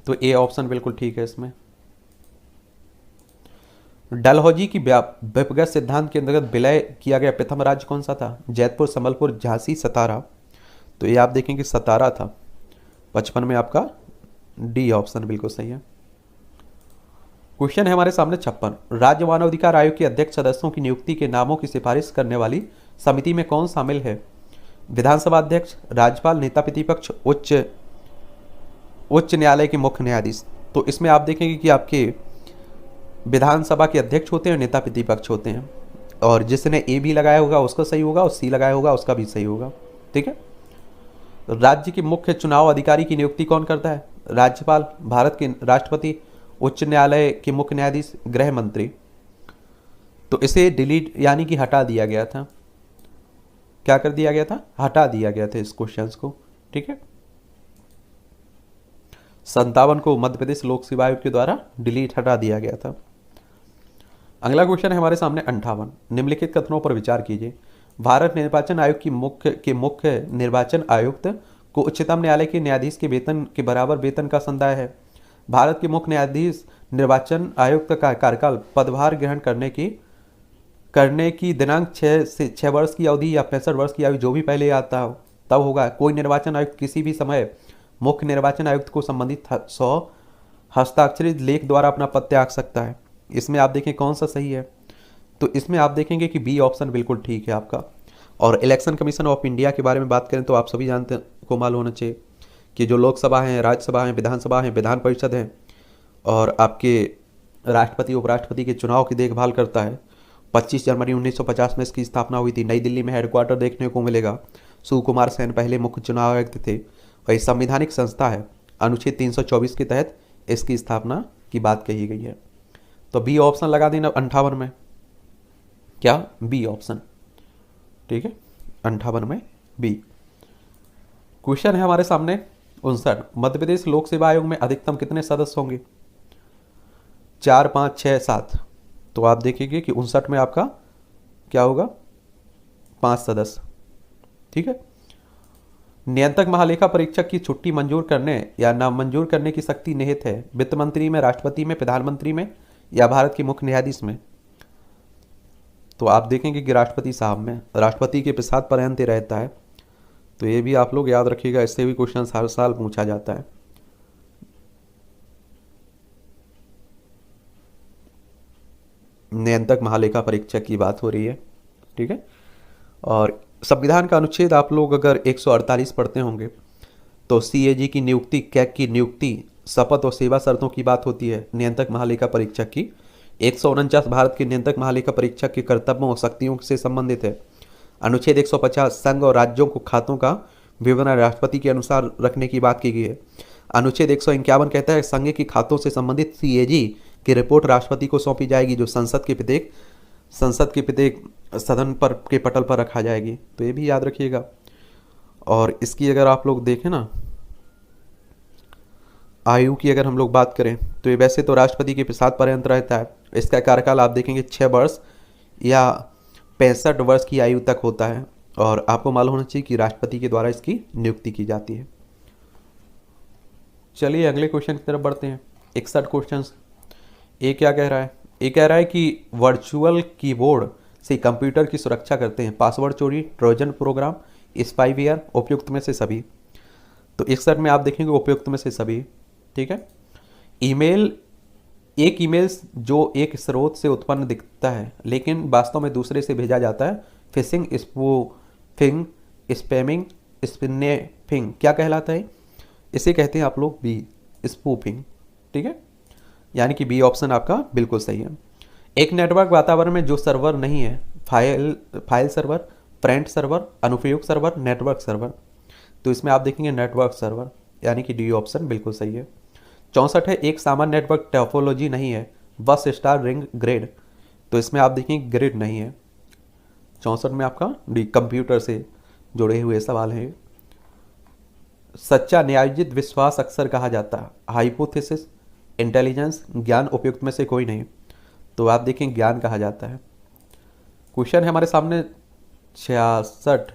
तो ए ऑप्शन बिल्कुल ठीक है इसमें। डलहौजी की व्यपगत सिद्धांत के अंतर्गत विलय किया गया प्रथम राज्य कौन सा था? जयपुर, संबलपुर, झांसी, सतारा। तो ये आप देखेंगे सतारा था 55 में, आपका डी ऑप्शन बिल्कुल सही है। क्वेश्चन है हमारे सामने 56, राज्य मानवाधिकार आयोग के अध्यक्ष सदस्यों की नियुक्ति के नामों की सिफारिश करने वाली समिति में कौन शामिल है? विधानसभा अध्यक्ष, राज्यपाल, नेता प्रतिपक्ष, उच्च न्यायालय के मुख्य न्यायाधीश। तो इसमें आप देखेंगे कि आपके विधानसभा के अध्यक्ष होते हैं, नेता प्रतिपक्ष होते हैं, और जिसने ए भी लगाया होगा उसका सही होगा और सी लगाया होगा उसका भी सही होगा। ठीक है, राज्य के मुख्य चुनाव अधिकारी की नियुक्ति कौन करता है? राज्यपाल, भारत के राष्ट्रपति, उच्च न्यायालय के मुख्य न्यायाधीश, गृह मंत्री। तो इसे डिलीट यानी कि हटा दिया गया था। क्या कर दिया गया था? हटा दिया गया था इस क्वेश्चन को। ठीक है, 57 को मध्य प्रदेश लोक सेवा आयोग के द्वारा डिलीट हटा दिया गया था। अगला क्वेश्चन है हमारे सामने 58, निम्नलिखित कथनों पर विचार कीजिए। भारत निर्वाचन आयोग की मुख्य निर्वाचन आयुक्त को उच्चतम न्यायालय के न्यायाधीश के वेतन के बराबर वेतन का संदाय है। भारत के मुख्य न्यायाधीश निर्वाचन आयुक्त का कार्यकाल पदभार ग्रहण करने की दिनांक 6 वर्ष की अवधि या 65 वर्ष की आयु जो भी पहले आता हो तब होगा। कोई निर्वाचन आयुक्त किसी भी समय मुख्य निर्वाचन आयुक्त को संबंधित 100 हस्ताक्षरित लेख द्वारा अपना पद त्याग सकता है। इसमें आप देखें कौन सा सही है? तो इसमें आप देखेंगे कि बी ऑप्शन बिल्कुल ठीक है आपका। और इलेक्शन कमीशन ऑफ इंडिया के बारे में बात करें तो आप सभी जानते को मालूम होना चाहिए कि जो लोकसभा हैं, राज्यसभा हैं, विधानसभा हैं, विधान परिषद हैं और आपके राष्ट्रपति उपराष्ट्रपति के चुनाव की देखभाल करता है। 25 जनवरी 1950 में इसकी स्थापना हुई थी। नई दिल्ली में हेडक्वार्टर देखने को मिलेगा। सुकुमार सेन पहले मुख्य चुनाव आयुक्त थे और ये संवैधानिक संस्था है। अनुच्छेद 324 के तहत इसकी स्थापना की बात कही गई है। तो बी ऑप्शन लगा देना 58 में। क्या? B option. ठीक है, 58 में बी। क्वेश्चन है हमारे सामने 59, मध्य प्रदेश लोक सेवा आयोग में अधिकतम कितने सदस्य होंगे? 4, 5, 6, 7। तो आप देखेंगे कि 59 में आपका क्या होगा? 5 सदस्य। ठीक है, नियंत्रक महालेखा परीक्षक की छुट्टी मंजूर करने या नामंजूर करने की शक्ति निहित है वित्त मंत्री में, राष्ट्रपति में, प्रधानमंत्री में या भारत के मुख्य न्यायाधीश में? तो आप देखेंगे कि राष्ट्रपति साहब में, राष्ट्रपति के प्रसाद पर्यंत रहता है। तो ये भी आप लोग याद रखिएगा, इससे भी क्वेश्चन हर साल पूछा जाता है। नियंत्रक महालेखा परीक्षक की बात हो रही है। ठीक है, और संविधान का अनुच्छेद आप लोग अगर 148 पढ़ते होंगे तो सीएजी की नियुक्ति, कैग की नियुक्ति, शपथ और सेवा शर्तों की बात होती है नियंत्रक महालेखा परीक्षक की। 149 भारत के नियंत्रक महालेखा परीक्षक के कर्तव्यों और शक्तियों से संबंधित है। अनुच्छेद 150 संघ और राज्यों को खातों का विवरण राष्ट्रपति के अनुसार रखने की बात की गई है। अनुच्छेद 151 कहता है संघ के खातों से संबंधित सीएजी की रिपोर्ट राष्ट्रपति को सौंपी जाएगी, जो संसद के प्रत्येक सदन पर के पटल पर रखा जाएगी। तो ये भी याद रखिएगा। और इसकी अगर आप लोग देखें ना, आयु की अगर हम लोग बात करें तो ये वैसे तो राष्ट्रपति के प्रसाद पर्यंत रहता है। इसका कार्यकाल आप देखेंगे 6 वर्ष या 65 वर्ष की आयु तक होता है। और आपको मालूम होना चाहिए कि राष्ट्रपति के द्वारा इसकी नियुक्ति की जाती है। चलिए अगले क्वेश्चन की तरफ बढ़ते हैं। 61 क्वेश्चन। ये क्या कह रहा है? ये कह रहा है कि वर्चुअल कीबोर्ड से कंप्यूटर की सुरक्षा करते हैं पासवर्ड चोरी, ट्रोजन प्रोग्राम, स्पाईवेयर, उपयुक्त में से सभी। तो 61 में आप देखेंगे उपयुक्त में से सभी। ठीक है, एक ईमेल जो एक स्रोत से उत्पन्न दिखता है लेकिन वास्तव में दूसरे से भेजा जाता है फिशिंग, स्पूफिंग, स्पैमिंग, स्पिनिफिंग क्या कहलाता है? इसे कहते हैं आप लोग बी, स्पूफिंग। ठीक है, यानी कि बी ऑप्शन आपका बिल्कुल सही है। एक नेटवर्क वातावरण में जो सर्वर नहीं है, फाइल सर्वर, फ्रेंड सर्वर, अनुप्रयोग सर्वर, नेटवर्क सर्वर। तो इसमें आप देखेंगे नेटवर्क सर्वर, यानी कि डी ऑप्शन बिल्कुल सही है। 64 है एक सामान्य नेटवर्क टोपोलॉजी नहीं है, बस स्टार रिंग ग्रिड। तो इसमें आप देखेंगे ग्रिड नहीं है। 64 में आपका डी कंप्यूटर से जुड़े हुए सवाल हैं। सच्चा न्यायोचित विश्वास अक्सर कहा जाता है, हाइपोथेसिस, इंटेलिजेंस, ज्ञान, उपयुक्त में से कोई नहीं। तो आप देखें ज्ञान कहा जाता है। क्वेश्चन है हमारे सामने 66,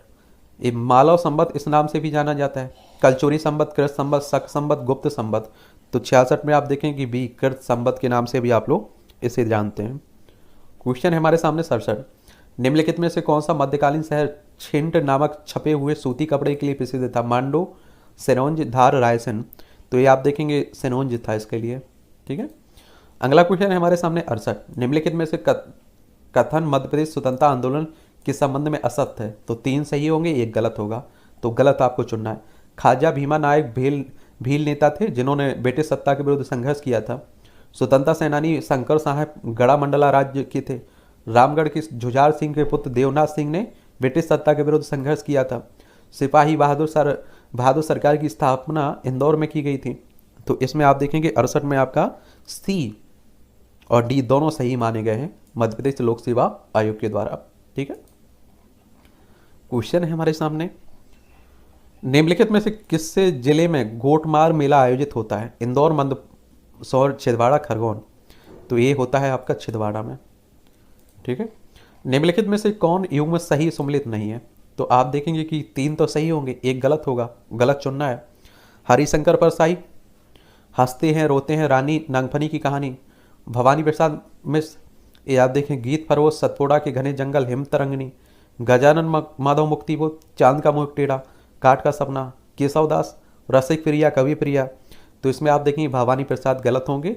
ये मालव संवत इस नाम से भी जाना जाता है, कलचुरी संवत, कृत संवत, शक संवत, गुप्त संवत। तो 66 में आप देखें कि बी कृत संवत के नाम से भी आप लोग इसे जानते हैं। क्वेश्चन है हमारे सामने 67, निम्नलिखित में से कौन सा मध्यकालीन शहर छिंट नामक छपे हुए सूती कपड़े के लिए प्रसिद्ध था? मांडो, सिरोंज, धार, रायसेन। तो ये आप देखेंगे सिरोंज था इसके लिए। ठीक है। अगला क्वेश्चन है हमारे सामने 68, निम्नलिखित में से कथन मध्य प्रदेश स्वतंत्रता आंदोलन के संबंध में असत्य है। तो 3 सही होंगे, 1 गलत होगा। तो गलत आपको चुनना है। खाजा भीमा नायक भील नेता थे जिन्होंने ब्रिटिश सत्ता के विरुद्ध संघर्ष किया था। स्वतंत्रता सेनानी शंकर साहब गढ़ा मंडला राज्य के थे। रामगढ़ के जुझार सिंह के पुत्र देवनाथ सिंह ने ब्रिटिश सत्ता के विरुद्ध संघर्ष किया था। सिपाही बहादुर सरकार की स्थापना इंदौर में की गई थी। तो इसमें आप देखेंगे 68 में आपका सी और डी दोनों सही माने गए हैं मध्य प्रदेश लोक सेवा आयोग के द्वारा। ठीक है। क्वेश्चन है हमारे सामने, निम्नलिखित में से किससे जिले में गोटमार मेला आयोजित होता है? इंदौर, मंदसौर, छिंदवाड़ा, खरगोन। तो ये होता है आपका छिंदवाड़ा में। ठीक है। निम्नलिखित में से कौन युग्म सही सम्मिलित नहीं है? तो आप देखेंगे कि 3 तो सही होंगे, 1 गलत होगा, गलत चुनना है। हरिशंकर परसाई, हंसते हैं रोते हैं रानी नागफनी की कहानी, भवानी प्रसाद मिश्र, ये आप देखें गीत फरोज, सतपुड़ा के घने जंगल, हिम तरंगनी, गजानन माधव मुक्तिबोध, चांद का मुख टेढ़ा, काठ का सपना, केशवदास, रसिक प्रिया, कवि प्रिया। तो इसमें आप देखेंगे भवानी प्रसाद गलत होंगे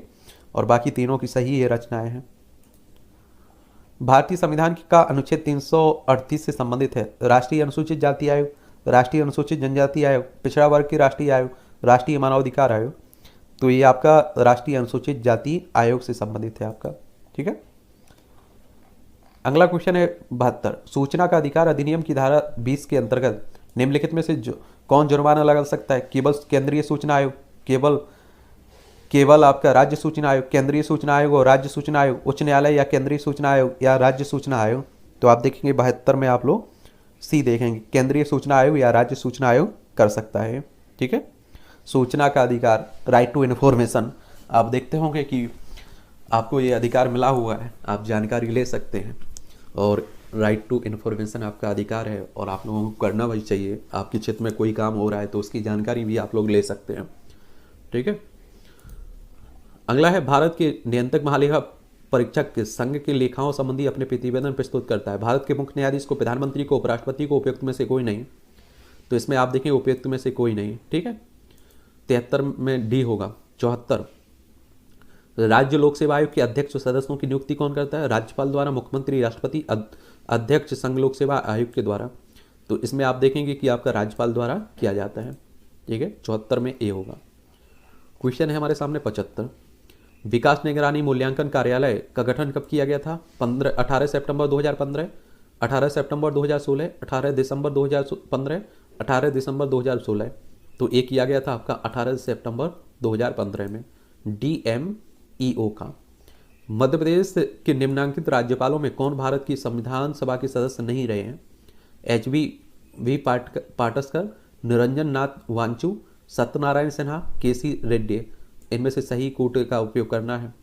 और बाकी तीनों की सही ये रचनाएं हैं। भारतीय संविधान का अनुच्छेद 338 से संबंधित है। राष्ट्रीय अनुसूचित जाति आयोग, राष्ट्रीय अनुसूचित जनजाति आयोग, पिछड़ा वर्ग की राष्ट्रीय आयोग, राष्ट्रीय मानवाधिकार आयोग। तो ये आपका राष्ट्रीय अनुसूचित जाति आयोग से संबंधित है आपका। ठीक है। अगला क्वेश्चन है 72, सूचना का अधिकार अधिनियम की धारा 20 के अंतर्गत निम्नलिखित में से कौन जुर्माना लगा सकता है? केवल केंद्रीय सूचना आयोग, केवल आपका राज्य सूचना आयोग, केंद्रीय सूचना आयोग और राज्य सूचना आयोग, उच्च न्यायालय या केंद्रीय सूचना आयोग या राज्य सूचना आयोग। तो आप देखेंगे 72 में आप लोग सी देखेंगे, केंद्रीय सूचना आयोग या राज्य सूचना आयोग कर सकता है। ठीक है। सूचना का अधिकार, राइट टू इन्फॉर्मेशन, आप देखते होंगे कि आपको ये अधिकार मिला हुआ है, आप जानकारी ले सकते हैं और राइट टू इन्फॉर्मेशन आपका अधिकार है और आप लोगों को करना वही चाहिए। आपके क्षेत्र में कोई काम हो रहा है तो उसकी जानकारी भी आप लोग ले सकते हैं। ठीक है। अगला है, भारत के नियंत्रक महालेखा परीक्षक के संघ के लेखाओं संबंधी अपने प्रतिवेदन प्रस्तुत करता है। भारत के मुख्य न्यायाधीश को, प्रधानमंत्री को, उपराष्ट्रपति को उपयुक्त में से कोई नहीं। तो इसमें आप देखें उपयुक्त में से कोई नहीं। ठीक है। 73 में डी होगा। 74, राज्य लोक सेवा आयोग के अध्यक्ष सदस्यों की नियुक्ति कौन करता है? राज्यपाल द्वारा, मुख्यमंत्री, राष्ट्रपति, अध्यक्ष संघ लोक सेवा आयोग के द्वारा। तो इसमें आप देखेंगे कि आपका राज्यपाल द्वारा किया जाता है। ठीक है। 74 में ए होगा। क्वेश्चन है हमारे सामने 75, विकास निगरानी मूल्यांकन कार्यालय का गठन कब किया गया था? 18 सितंबर 2015, 18 सितंबर 2016, 18 दिसंबर 2015, 18 दिसंबर 2016। तो ये किया गया था आपका 18 सितंबर 2015 में। DMEO का। मध्य प्रदेश के निम्नांकित राज्यपालों में कौन भारत की संविधान सभा के सदस्य नहीं रहे हैं? HV पाटस्कर, निरंजन नाथ वांचू, सत्यनारायण सिन्हा, KC रेड्डी। इनमें से सही कोट का उपयोग करना है।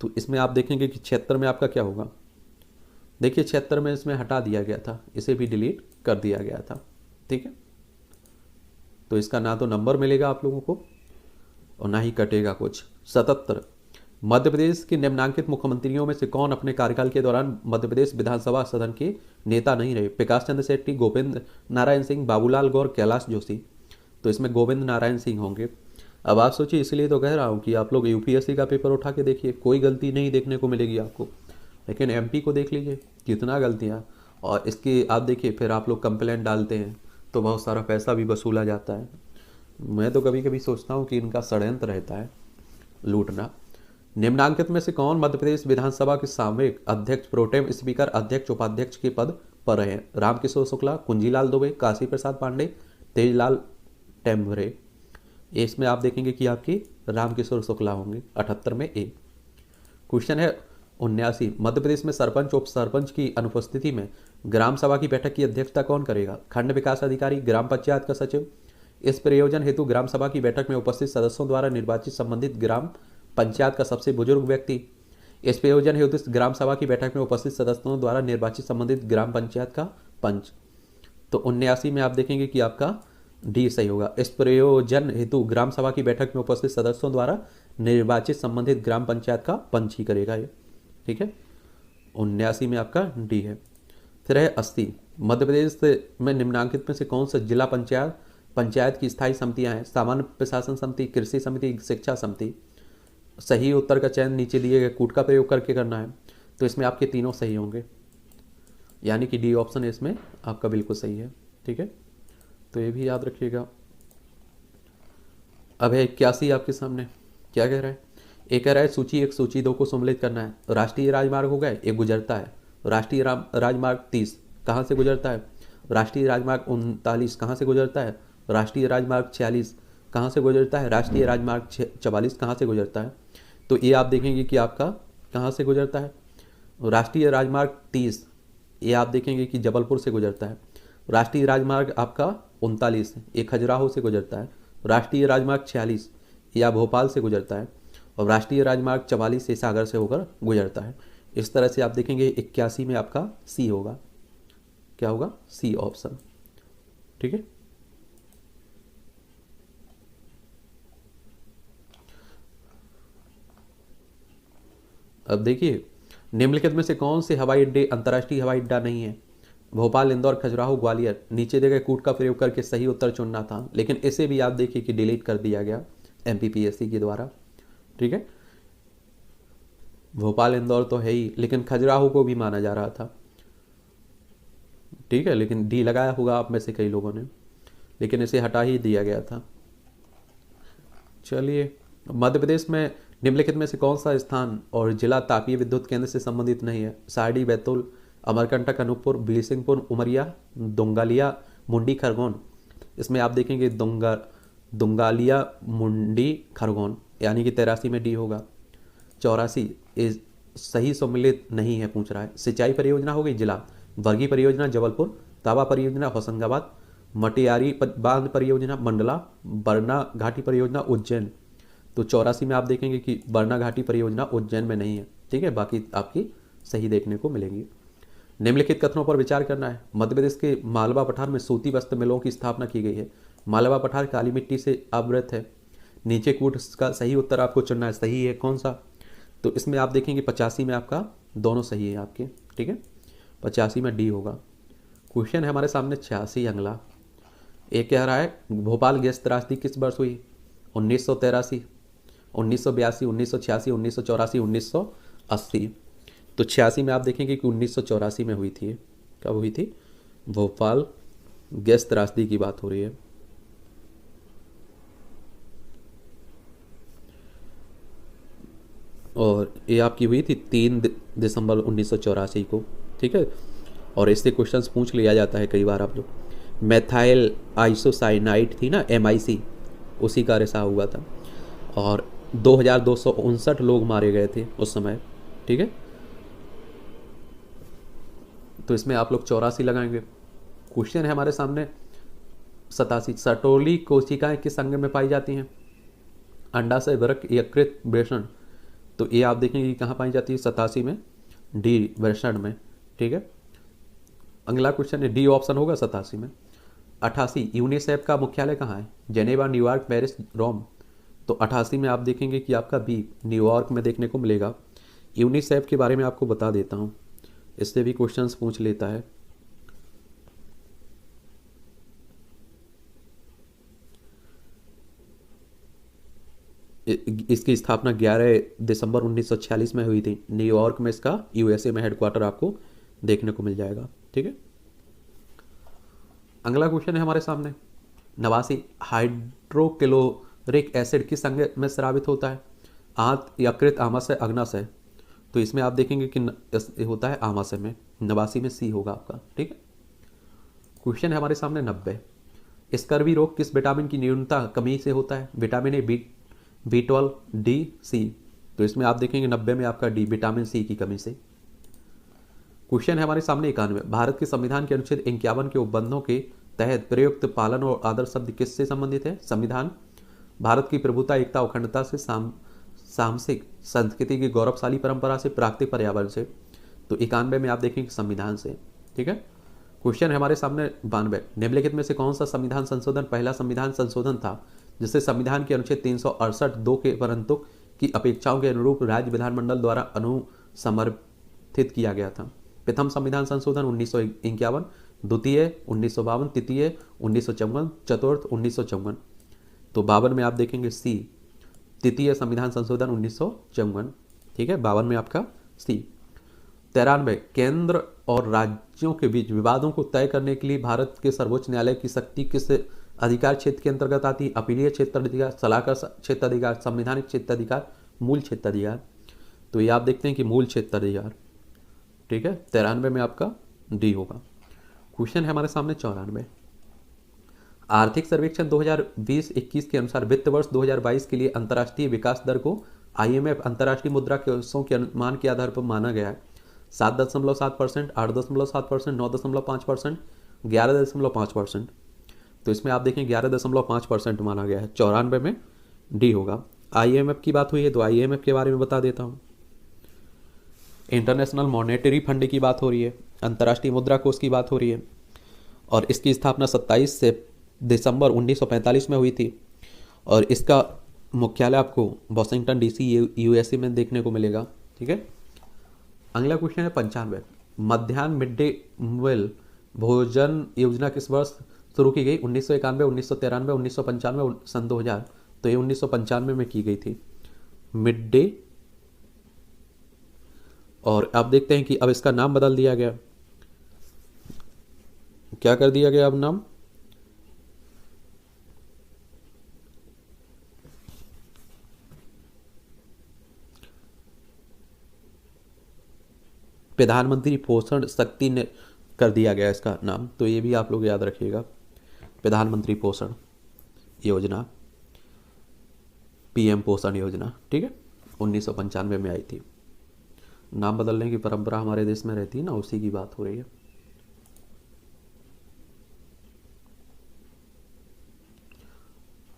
तो इसमें आप देखेंगे कि 76 में आपका क्या होगा। देखिए 76 में इसमें हटा दिया गया था, इसे भी डिलीट कर दिया गया था। ठीक है। तो इसका ना तो नंबर मिलेगा आप लोगों को और ना ही कटेगा कुछ। 77, मध्य प्रदेश के निम्नांकित मुख्यमंत्रियों में से कौन अपने कार्यकाल के दौरान मध्य प्रदेश विधानसभा सदन के नेता नहीं रहे? प्रकाश चंद्र शेट्टी, गोविंद नारायण सिंह, बाबूलाल गौर, कैलाश जोशी। तो इसमें गोविंद नारायण सिंह होंगे। अब आप सोचिए, इसलिए तो कह रहा हूँ कि आप लोग UPSC का पेपर उठा के देखिए, कोई गलती नहीं देखने को मिलेगी आपको। लेकिन MP को देख लीजिए कितना गलतियाँ, और इसके आप देखिए फिर आप लोग कंप्लेंट डालते हैं तो बहुत सारा पैसा भी वसूला जाता है। मैं तो कभी कभी सोचता हूँ कि इनका षड्यंत्र रहता है लूटना। निम्नांकित में से कौन मध्य प्रदेश विधानसभा के सामयिक अध्यक्ष, प्रोटेम स्पीकर, अध्यक्ष, उपाध्यक्ष के पद पर रहे? रामकिशोर शुक्ला, कुंजीलाल दुबे, काशी प्रसाद पांडे, तेजलाल टेम्बरे। इसमें आप देखेंगे कि आपकी रामकिशोर शुक्ला होंगे। 78 में ए। क्वेश्चन है 79 मध्य प्रदेश में सरपंच उप सरपंच की अनुपस्थिति में ग्राम सभा की बैठक की अध्यक्षता कौन करेगा? खंड विकास अधिकारी, ग्राम पंचायत का सचिव। इस प्रयोजन हेतु ग्राम सभा की बैठक में उपस्थित सदस्यों द्वारा निर्वाचित संबंधित ग्राम पंचायत का सबसे बुजुर्ग व्यक्ति। इस प्रयोजन हेतु ग्राम सभा की बैठक में उपस्थित सदस्यों द्वारा निर्वाचित संबंधित ग्राम पंचायत का पंच। तो 79 में आप देखेंगे कि आपका डी सही होगा। इस प्रयोजन हेतु ग्राम सभा की बैठक में उपस्थित सदस्यों द्वारा निर्वाचित संबंधित ग्राम पंचायत का पंच ही करेगा ये, ठीक है। 79 में आपका डी है। फिर है 80, मध्य प्रदेश में निम्नांकित में से कौन सा जिला पंचायत की स्थायी समितियां हैं? सामान्य प्रशासन समिति, कृषि समिति, शिक्षा समिति। सही उत्तर का चयन नीचे दिए गए कूट का प्रयोग करके करना है। तो इसमें आपके तीनों सही होंगे, यानी कि डी ऑप्शन इसमें आपका बिल्कुल सही है, ठीक है। तो ये भी याद रखिएगा। अब है 81 आपके सामने, क्या कह रहा है? एक कह रहा है सूची 1 सूची 2 को सम्मिलित करना है। राष्ट्रीय राजमार्ग हो गए, एक गुजरता है। राष्ट्रीय राजमार्ग 30 कहाँ से गुजरता है? राष्ट्रीय राजमार्ग 39 कहाँ से गुजरता है? राष्ट्रीय राजमार्ग 46 कहाँ से गुजरता है? राष्ट्रीय राजमार्ग 44 कहाँ से गुजरता है? तो ये आप देखेंगे कि आपका कहाँ से गुजरता है। राष्ट्रीय राजमार्ग 30 ये आप देखेंगे कि जबलपुर से गुजरता है। राष्ट्रीय राजमार्ग आपका 39 ये खजुराहो से गुजरता है। राष्ट्रीय राजमार्ग 46 या भोपाल से गुजरता है। और राष्ट्रीय राजमार्ग 44 से सागर से होकर गुजरता है। इस तरह से आप देखेंगे 81 में आपका सी होगा। क्या होगा? सी ऑप्शन, ठीक है। अब देखिए निम्नलिखित में से कौन से हवाई अड्डे अंतर्राष्ट्रीय हवाई अड्डा नहीं है? भोपाल, इंदौर, खजुराहो, ग्वालियर। नीचे दिए गए कूट का प्रयोग करके सही उत्तर चुनना था, लेकिन इसे भी आप देखिए कि डिलीट कर दिया गया एमपीपीएससी के द्वारा, ठीक है। भोपाल इंदौर तो है ही, लेकिन खजुराहो को भी माना जा रहा था, ठीक है, लेकिन डी लगाया होगा आप में से कई लोगों ने, लेकिन इसे हटा ही दिया गया था। चलिए, मध्य प्रदेश में निम्नलिखित में से कौन सा स्थान और जिला तापीय विद्युत केंद्र से संबंधित नहीं है? सारडी, बैतूल, अमरकंटक, अनूपपुर, बिलीसिंगपुर, उमरिया, दुंगालिया, मुंडी, खरगोन। इसमें आप देखेंगे दुंगालिया, मुंडी, खरगोन, यानी कि 83 में डी होगा। 84 सही सम्मिलित नहीं है पूछ रहा है। सिंचाई परियोजना हो गई जिला, वर्गी परियोजना जबलपुर, तावा परियोजना होशंगाबाद, मटियारी बांध परियोजना मंडला, बरना घाटी परियोजना उज्जैन। तो 84 में आप देखेंगे कि बरना घाटी परियोजना उज्जैन में नहीं है, ठीक है। बाकी आपकी सही देखने को मिलेंगी। निम्नलिखित कथनों पर विचार करना है। मध्य प्रदेश के मालवा पठार में सूती वस्त्र मिलों की स्थापना की गई है। मालवा पठार काली मिट्टी से आवृत है। नीचे कूट का सही उत्तर आपको चुनना है, सही है कौन सा? तो इसमें आप देखेंगे 85 में आपका दोनों सही है आपके, ठीक है। 85 में डी होगा। क्वेश्चन है हमारे सामने 86 अगला। एक कह रहा है भोपाल गैस त्रासदी किस वर्ष हुई? 1983, 1982, 1986, 1984, 1980। तो 86 में आप देखेंगे कि 1984 में हुई थी। कब हुई थी? भोपाल गैस त्रासदी की बात हो रही है। और ये आपकी हुई थी 3 दिसंबर 1984 को, ठीक है। और इससे क्वेश्चंस पूछ लिया जाता है कई बार आप लोग। मेथाइल आइसोसाइनाइड थी ना, MIC, उसी का रिसाव हुआ था। और 2259 लोग मारे गए थे उस समय, ठीक है। तो इसमें आप लोग 84 लगाएंगे। क्वेश्चन है हमारे सामने 87 सटोली कोशिकाएं किस अंग में पाई जाती हैं? अंडाशय, वृक्क, यकृत, वृषण। तो ये आप देखेंगे कि कहाँ पाई जाती है? 87 में डी वृषण में, ठीक है। अगला क्वेश्चन है डी ऑप्शन होगा 87 में। 88 यूनिसेफ का मुख्यालय कहाँ है? जेनेवा, न्यूयॉर्क, पेरिस, रोम। तो 88 में आप देखेंगे कि आपका बी न्यूयॉर्क में देखने को मिलेगा। यूनिसेफ के बारे में आपको बता देता हूँ, इससे भी क्वेश्चंस पूछ लेता है। इसकी स्थापना 11 दिसंबर 1946 में हुई थी। न्यूयॉर्क में इसका USA में हेडक्वार्टर आपको देखने को मिल जाएगा, ठीक है। अगला क्वेश्चन है हमारे सामने 89 हाइड्रोक्लोरिक एसिड किस अंग में स्रावित होता है? आंत, यकृत, आमाशय, अग्नाशय। तो इसमें आप देखेंगे कि होता है आमाशय में। 89 में सी होगा आपका, ठीक है। क्वेश्चन है हमारे सामने 90 स्कर्वी रोग किस विटामिन की न्यूनता कमी से होता है? Vitamin A, B12, D, C। तो इसमें आप देखेंगे 90 में आपका डी, विटामिन सी की कमी से। क्वेश्चन है हमारे सामने 91, भारत के संविधान के अनुच्छेद 51 के उपबंधों के तहत प्रयुक्त पालन और आदर शब्द किससे संबंधित है? संविधान। भारत की प्रभुता, एकता, अखंडता से, सामसिक संस्कृति की गौरवशाली परंपरा से, प्राकृतिक पर्यावरण से। तो 91 में आप देखेंगे संविधान से। ठीक है। क्वेश्चन है हमारे सामने 92, निम्नलिखित में से कौन सा संविधान संशोधन पहला संविधान संशोधन था जिससे संविधान के अनुच्छेद 368(2) के परंतु की अपेक्षाओं के अनुरूप राज्य विधानमंडल द्वारा अनुसमर्थित किया गया था? प्रथम संविधान संशोधन 1951, द्वितीय 1952, तृतीय 1954, चतुर्थ 1954। तो 52 में आप देखेंगे सी, तृतीय संविधान संशोधन 1954। ठीक है, 52 में आपका सी। 93, केंद्र और राज्यों के बीच विवादों को तय करने के लिए भारत के सर्वोच्च न्यायालय की शक्ति किस अधिकार क्षेत्र के अंतर्गत आती है? अपीलीय क्षेत्र अधिकार, सलाहकार क्षेत्र अधिकार, संवैधानिक क्षेत्र अधिकार, मूल क्षेत्र अधिकार। तो ये आप देखते हैं कि मूल क्षेत्र अधिकार। ठीक है, 93 में आपका डी होगा। क्वेश्चन है हमारे सामने 94, आर्थिक सर्वेक्षण 2020-21 के अनुसार वित्त वर्ष 2022 के लिए अंतर्राष्ट्रीय विकास दर को IMF अंतर्राष्ट्रीय मुद्रा कोषों के अनुमान के आधार पर माना गया है 7.7%, 8.7%, 9.5%, 11.5%। तो इसमें आप देखें 11.5% माना गया है। 94 में डी होगा। IMF की बात हुई है तो IMF के बारे में बता देता हूँ। इंटरनेशनल मॉनेटरी फंड की बात हो रही है, अंतर्राष्ट्रीय मुद्रा कोष की बात हो रही है, और इसकी स्थापना 27 दिसंबर 1945 में हुई थी, और इसका मुख्यालय आपको वॉशिंगटन DC USA में देखने को मिलेगा। ठीक है। अगला क्वेश्चन है 95, मध्याह्न मिड डे मील भोजन योजना किस वर्ष शुरू की गई? 1991, 1993, 1995, सन 2000। तो ये 1995 में की गई थी मिड डे। और आप देखते हैं कि अब इसका नाम बदल दिया गया। क्या कर दिया गया अब नाम? प्रधानमंत्री पोषण शक्ति ने कर दिया गया इसका नाम। तो ये भी आप लोग याद रखिएगा, प्रधानमंत्री पोषण योजना, PM पोषण योजना। ठीक है, 1995 में आई थी। नाम बदलने की परंपरा हमारे देश में रहती है ना, उसी की बात हो रही है।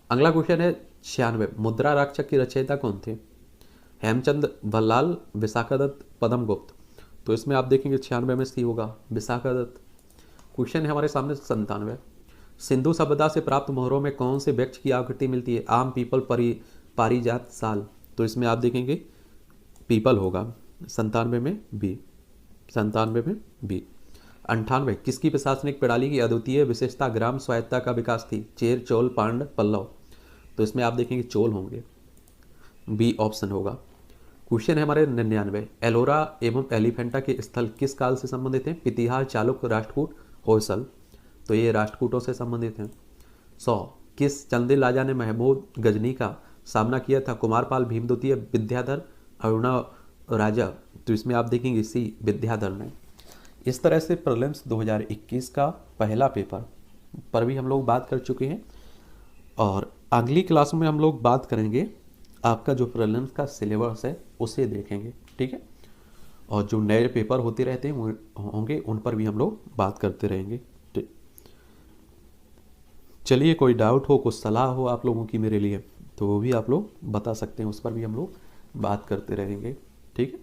अगला क्वेश्चन है 96, मुद्रा राक्षक की रचयिता कौन थे? हेमचंद बल्लाल, विशाखादत्त, पद्मगुप्त। तो इसमें आप देखेंगे 96 में सी होगा, विशाखादत्त। क्वेश्चन है हमारे सामने 97, सिंधु सभ्यता से प्राप्त मोहरों में कौन से वृक्ष की आकृति मिलती है? आम, पीपल, पारिजात, साल। तो इसमें आप देखेंगे पीपल होगा। 97 में बी, 97 में बी। 98, किसकी प्रशासनिक प्रणाली की अद्वितीय विशेषता ग्राम स्वायत्तता का विकास थी? चेर, चोल, पांड्य, पल्लव। तो इसमें आप देखेंगे चोल होंगे, बी ऑप्शन होगा। क्वेश्चन है हमारे 99, एलोरा एवं एलिफेंटा के स्थल किस काल से संबंधित हैं? इतिहास, चालुक्य, राष्ट्रकूट, होयसल। तो ये राष्ट्रकूटों से संबंधित हैं। 100, किस चंदेल राजा ने महमूद गजनी का सामना किया था? कुमारपाल, भीम द्वितीय, विद्याधर, अरुणा राजा। तो इसमें आप देखेंगे सी, विद्याधर ने। इस तरह से प्रीलिम्स 2021 का पहला पेपर पर भी हम लोग बात कर चुके हैं, और अगली क्लास में हम लोग बात करेंगे आपका जो प्रीलिम्स का सिलेबस है उसे देखेंगे। ठीक है, और जो नए पेपर होते रहते हैं वो होंगे, उन पर भी हम लोग बात करते रहेंगे। ठीक, चलिए, कोई डाउट हो, कुछ सलाह हो आप लोगों की मेरे लिए, तो वो भी आप लोग बता सकते हैं, उस पर भी हम लोग बात करते रहेंगे। ठीक है।